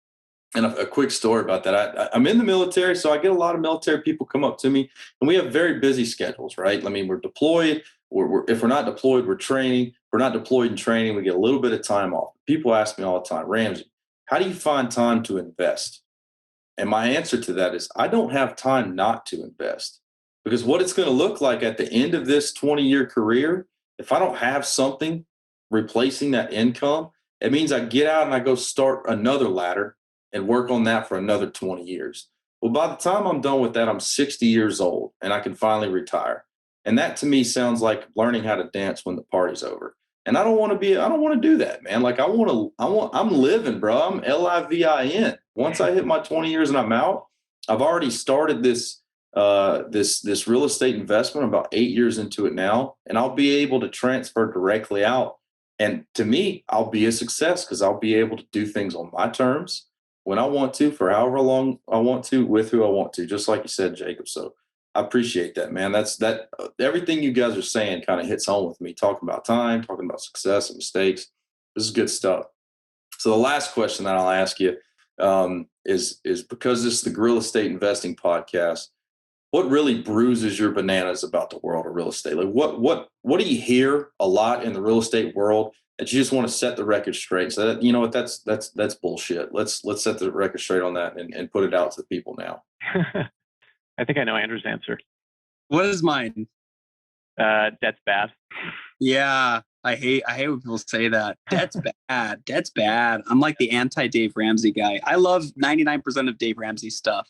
And a quick story about that. I'm in the military, so I get a lot of military people come up to me, and we have very busy schedules, right? I mean, we're deployed. If we're not deployed, we're training. If we're not deployed and training, we get a little bit of time off. People ask me all the time, Ramsey, how do you find time to invest? And my answer to that is, I don't have time not to invest, because what it's going to look like at the end of this 20-year career, if I don't have something replacing that income, it means I get out and I go start another ladder and work on that for another 20 years. Well, by the time I'm done with that, I'm 60 years old and I can finally retire. And that to me sounds like learning how to dance when the party's over. And I don't want to do that, man. Like I'm living, bro. I'm LIVIN. Once I hit my 20 years and I'm out, I've already started this real estate investment. I'm about 8 years into it now, and I'll be able to transfer directly out. And to me, I'll be a success, because I'll be able to do things on my terms, when I want to, for however long I want to, with who I want to, just like you said, Jacob. So I appreciate that, man. Everything you guys are saying kind of hits home with me, talking about time, talking about success and mistakes. This is good stuff. So the last question that I'll ask you is because this is the Real Estate Investing Podcast, what really bruises your bananas about the world of real estate? Like what do you hear a lot in the real estate world that you just want to set the record straight? So that, you know what, that's bullshit. Let's set the record straight on that and put it out to the people now. I think I know Andrew's answer. What is mine? Debt's bad. Yeah. I hate when people say that. Debt's bad. Debt's bad. I'm like the anti-Dave Ramsey guy. I love 99% of Dave Ramsey stuff.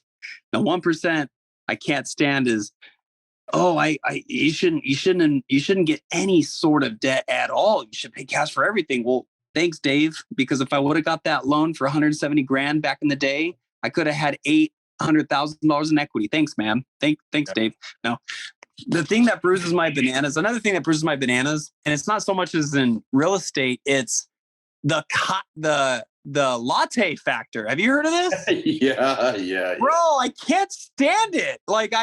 The 1% I can't stand is, you shouldn't get any sort of debt at all. You should pay cash for everything. Well, thanks, Dave, because if I would have got that loan for 170 grand back in the day, I could have had $800,000 in equity. Thanks, man. Thanks, Dave. No, the thing that bruises my bananas, another thing that bruises my bananas, and it's not so much as in real estate, it's the the latte factor. Have you heard of this? Yeah. Bro, I can't stand it. Like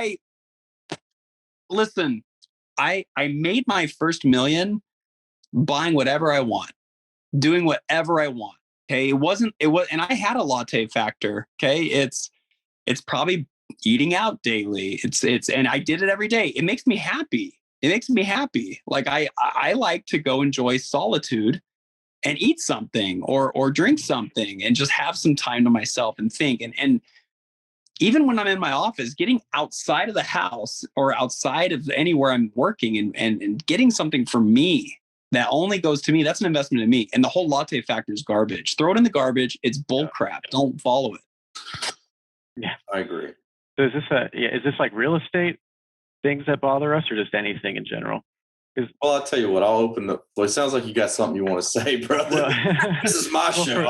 listen, I made my first million buying whatever I want, doing whatever I want. Okay. And I had a latte factor. Okay. It's probably eating out daily. And I did it every day. It makes me happy. Like I like to go enjoy solitude and eat something or drink something and just have some time to myself and think. And even when I'm in my office, getting outside of the house or outside of anywhere I'm working and getting something for me that only goes to me, that's an investment in me. And the whole latte factor is garbage. Throw it in the garbage. It's bull crap. Don't follow it. Yeah, I agree. So is this like real estate things that bother us, or just anything in general? Well, I'll tell you what. I'll open the. Well, it sounds like you got something you want to say, brother. Well, This is my show.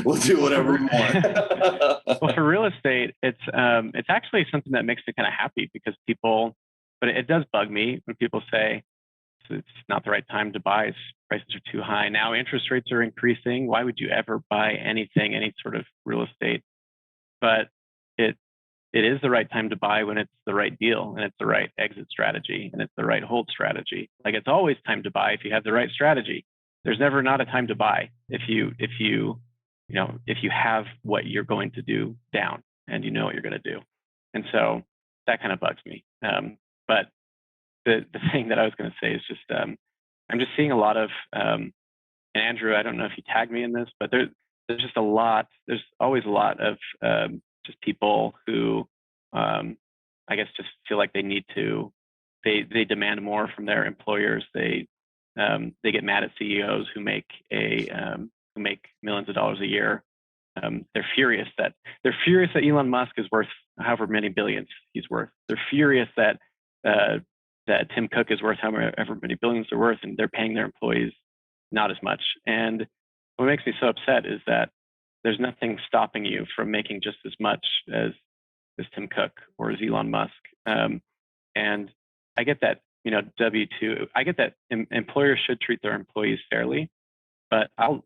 We'll do whatever we want. Well, for real estate, it's actually something that makes me kind of happy because people, but it does bug me when people say it's not the right time to buy. Prices are too high now. Interest rates are increasing. Why would you ever buy anything, any sort of real estate? But it is the right time to buy when it's the right deal and it's the right exit strategy and it's the right hold strategy. Like it's always time to buy if you have the right strategy. There's never not a time to buy if you have what you're going to do down and you know what you're going to do. And so that kind of bugs me. But the thing that I was going to say is just I'm just seeing a lot of and Andrew, I don't know if you tagged me in this, but there's just a lot. There's always a lot of just people who I guess just feel like they need to. They demand more from their employers. They get mad at CEOs who make millions of dollars a year. They're furious that Elon Musk is worth however many billions he's worth. They're furious that Tim Cook is worth however many billions they're worth, and they're paying their employees not as much. And what makes me so upset is that there's nothing stopping you from making just as much as Tim Cook or as Elon Musk. And I get that, W-2, I get that employers should treat their employees fairly, but I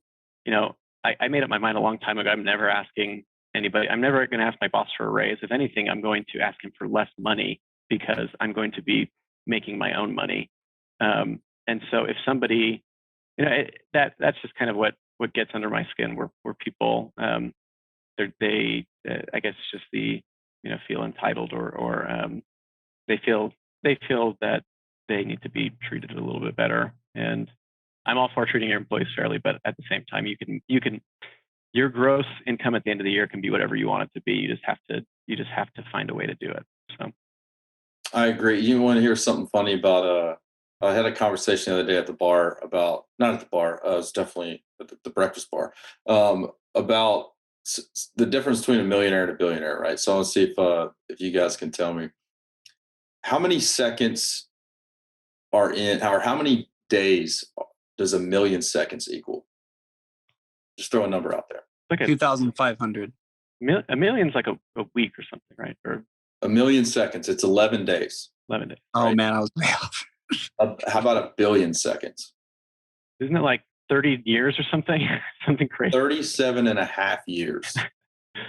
made up my mind a long time ago. I'm never asking anybody, I'm never going to ask my boss for a raise. If anything, I'm going to ask him for less money because I'm going to be making my own money. And so if somebody, that's just kind of what gets under my skin, where people, I guess just feel entitled or they feel that they need to be treated a little bit better. And I'm all for treating your employees fairly, but at the same time, your gross income at the end of the year can be whatever you want it to be. You just have to find a way to do it. So I agree. You want to hear something funny about I had a conversation the other day at the bar about, not at the bar, it was definitely at the breakfast bar, about the difference between a millionaire and a billionaire, right? So I want to see if you guys can tell me how many seconds or how many days does a million seconds equal? Just throw a number out there. Like 2,500. A million's like a week or something, right? Or a million seconds, it's 11 days. 11 days. Oh, right? man, I was way off. How about a billion seconds? Isn't it like 30 years or something? Something crazy. 37 and a half years.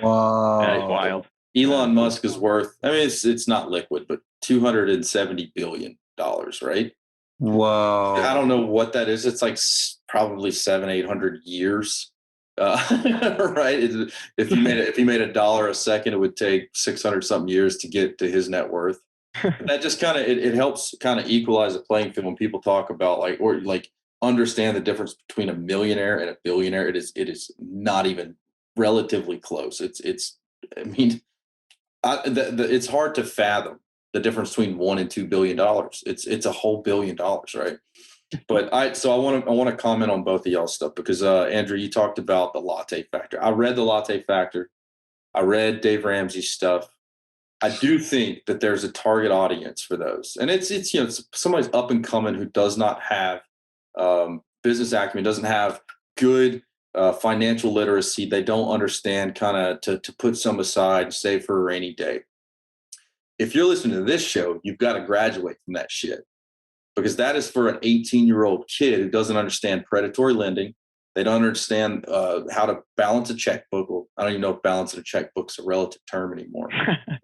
Wow. That's wild. Elon Musk is worth, I mean, it's not liquid, but $270 billion, right? Whoa. I don't know what that is. It's like probably 700-800 years. Right? If he made $1 a second, it would take 600 something years to get to his net worth. That just kind of it helps kind of equalize the playing field when people talk about understand the difference between a millionaire and a billionaire. It is not even relatively close. It's hard to fathom the difference between $1 and $2 billion. It's a whole $1 billion, right? But I want to comment on both of y'all's stuff because Andrew, you talked about the latte factor. I read the latte factor. I read Dave Ramsey's stuff. I do think that there's a target audience for those, and it's somebody's up and coming who does not have business acumen, doesn't have good financial literacy. They don't understand kind of to put some aside, save for a rainy day. If you're listening to this show, you've got to graduate from that shit, because that is for an 18-year-old kid who doesn't understand predatory lending, They don't understand how to balance a checkbook. Well, I don't even know if balancing a checkbook's a relative term anymore.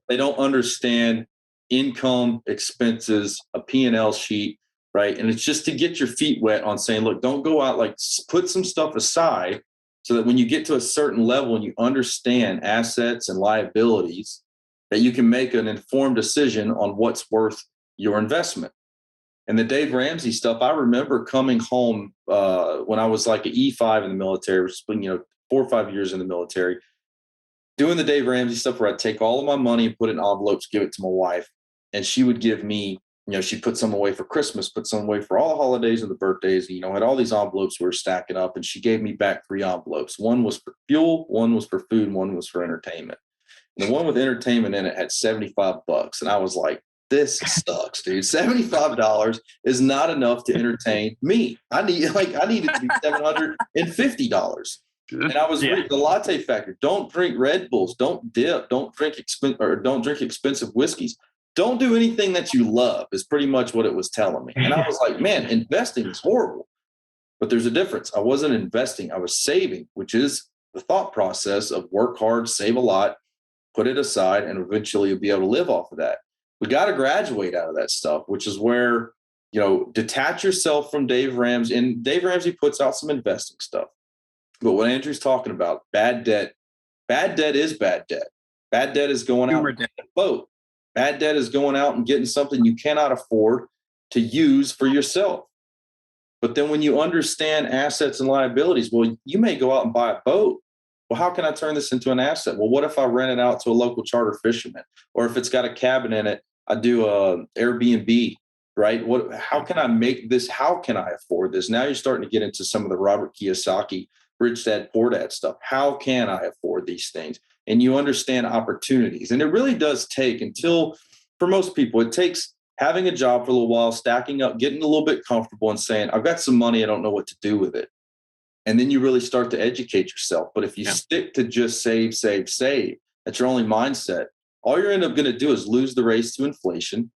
They don't understand income, expenses, a P&L sheet, right? And it's just to get your feet wet on saying, look, don't go out, like put some stuff aside so that when you get to a certain level and you understand assets and liabilities, that you can make an informed decision on what's worth your investment. And the Dave Ramsey stuff, I remember coming home when I was like an E5 in the military, which has been, 4 or 5 years in the military, doing the Dave Ramsey stuff where I'd take all of my money and put it in envelopes, give it to my wife. And she would give me, she'd put some away for Christmas, put some away for all the holidays and the birthdays, had all these envelopes we were stacking up. And she gave me back 3 envelopes. One was for fuel, one was for food, and one was for entertainment. And the one with entertainment in it had $75. And I was like, this sucks, dude. $75 is not enough to entertain me. I needed to be $750. And I was the latte factor. Don't drink Red Bulls. Don't dip. Don't drink expensive whiskeys. Don't do anything that you love is pretty much what it was telling me. And I was like, man, investing is horrible. But there's a difference. I wasn't investing. I was saving, which is the thought process of work hard, save a lot, put it aside, and eventually you'll be able to live off of that. We got to graduate out of that stuff, which is where, detach yourself from Dave Ramsey. And Dave Ramsey puts out some investing stuff. But what Andrew's talking about, bad debt is bad debt. Bad debt is going out and getting a boat. Bad debt is going out and getting something you cannot afford to use for yourself. But then when you understand assets and liabilities, well, you may go out and buy a boat. Well, how can I turn this into an asset? Well, what if I rent it out to a local charter fisherman? Or if it's got a cabin in it, I do a Airbnb, right? How can I make this? How can I afford this? Now you're starting to get into some of the Robert Kiyosaki, Rich Dad, Poor Dad stuff. How can I afford these things? And you understand opportunities. And it really does take for most people, it takes having a job for a little while, stacking up, getting a little bit comfortable and saying, I've got some money, I don't know what to do with it. And then you really start to educate yourself. But if you stick to just save, that's your only mindset, all you're end up going to do is lose the race to inflation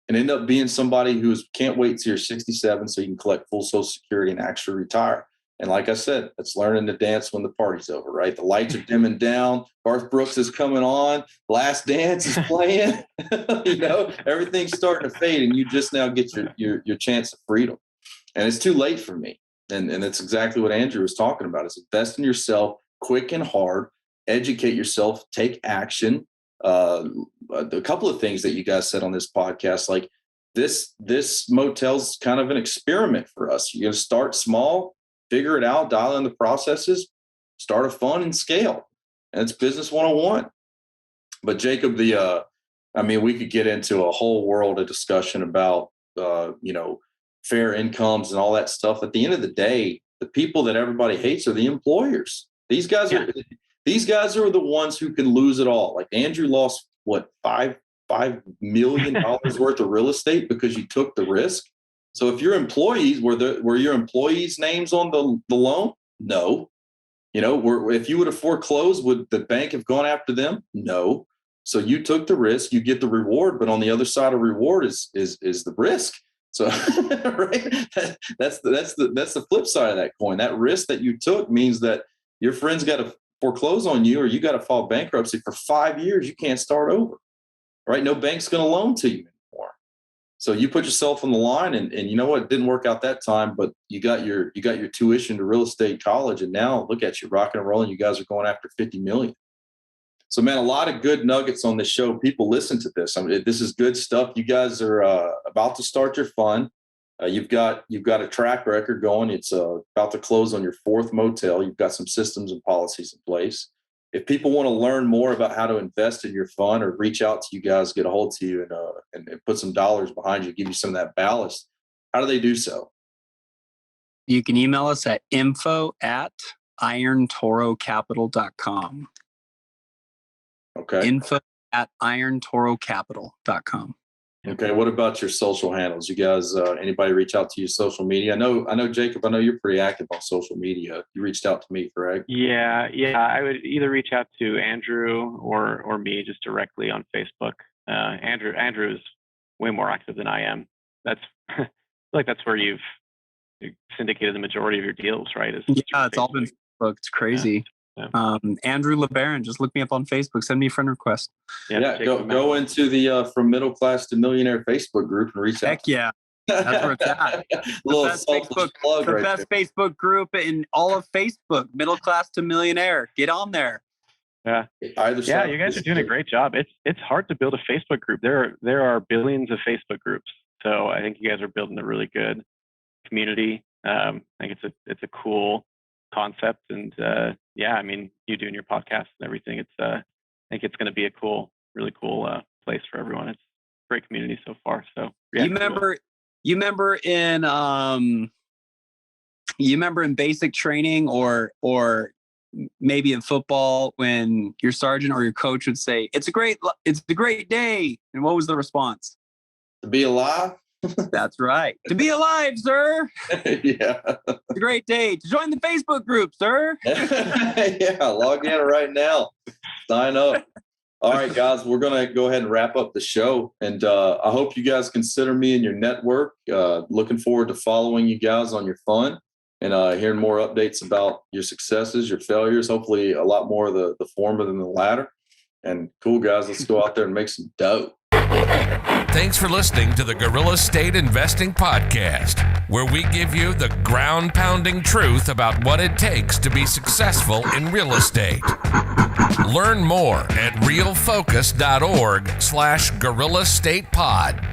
and end up being somebody who can't wait till you're 67 so you can collect full Social Security and actually retire. And like I said, it's learning to dance when the party's over, right? The lights are dimming down. Garth Brooks is coming on. Last Dance is playing. Everything's starting to fade, and you just now get your chance of freedom. And it's too late for me. And that's exactly what Andrew was talking about. Is invest in yourself, quick and hard. Educate yourself. Take action. A couple of things that you guys said on this podcast, like this motel's kind of an experiment for us. You're going to start small. Figure it out, dial in the processes, start a fund and scale. And it's business 101. But Jacob, we could get into a whole world of discussion about, fair incomes and all that stuff. At the end of the day, the people that everybody hates are the employers. These guys are the ones who can lose it all. Like Andrew lost $5 million worth of real estate because you took the risk. So if your employees were your employees' names on the loan? No. If you would have foreclosed, would the bank have gone after them? No. So you took the risk, you get the reward, but on the other side of reward is the risk. So right, that's the flip side of that coin. That risk that you took means that your friends got to foreclose on you, or you got to file bankruptcy for 5 years. You can't start over, right? No bank's going to loan to you anymore. So you put yourself on the line, and you know what? It didn't work out that time, but you got your tuition to real estate college, and now look at you rocking and rolling. You guys are going after 50 million. So, man, a lot of good nuggets on this show. People listen to this. This is good stuff. You guys are about to start your fund. You've got a track record going. It's about to close on your 4th motel. You've got some systems and policies in place. If people want to learn more about how to invest in your fund or reach out to you guys, get a hold to you and put some dollars behind you, give you some of that ballast, how do they do so? You can email us at info@irontorocapital.com. Okay. info@irontorocapital.com. Okay. What about your social handles? You guys, anybody reach out to you social media? I know, Jacob, I know you're pretty active on social media. You reached out to me, correct? Yeah. I would either reach out to Andrew or me just directly on Facebook. Andrew is way more active than I am. I feel like that's where you've syndicated the majority of your deals, right? Yeah, it's all been Facebook. It's crazy. Yeah. Andrew LeBaron, just look me up on Facebook. Send me a friend request. Go into the From Middle Class to Millionaire Facebook group and reach out. Heck yeah. That's where it's at. The best Facebook group in all of Facebook, Middle Class to Millionaire. Get on there. Yeah. You guys are doing a great job. It's hard to build a Facebook group. There are billions of Facebook groups. So I think you guys are building a really good community. I think it's a cool concept, and I mean, you doing your podcast and everything. I think it's going to be a really cool place for everyone. It's a great community so far. So you remember in basic training or maybe in football when your sergeant or your coach would say, it's a great day. And what was the response? To be alive. That's right. To be alive, sir. Yeah. It's a great day. To join the Facebook group, sir. Yeah. Log in right now. Sign up. All right, guys, we're going to go ahead and wrap up the show. And I hope you guys consider me in your network. Looking forward to following you guys on your fun and hearing more updates about your successes, your failures, hopefully a lot more of the former than the latter. And cool, guys, let's go out there and make some dough. Thanks for listening to the Gorilla State Investing Podcast, where we give you the ground-pounding truth about what it takes to be successful in real estate. Learn more at realfocus.org/Gorilla State Pod.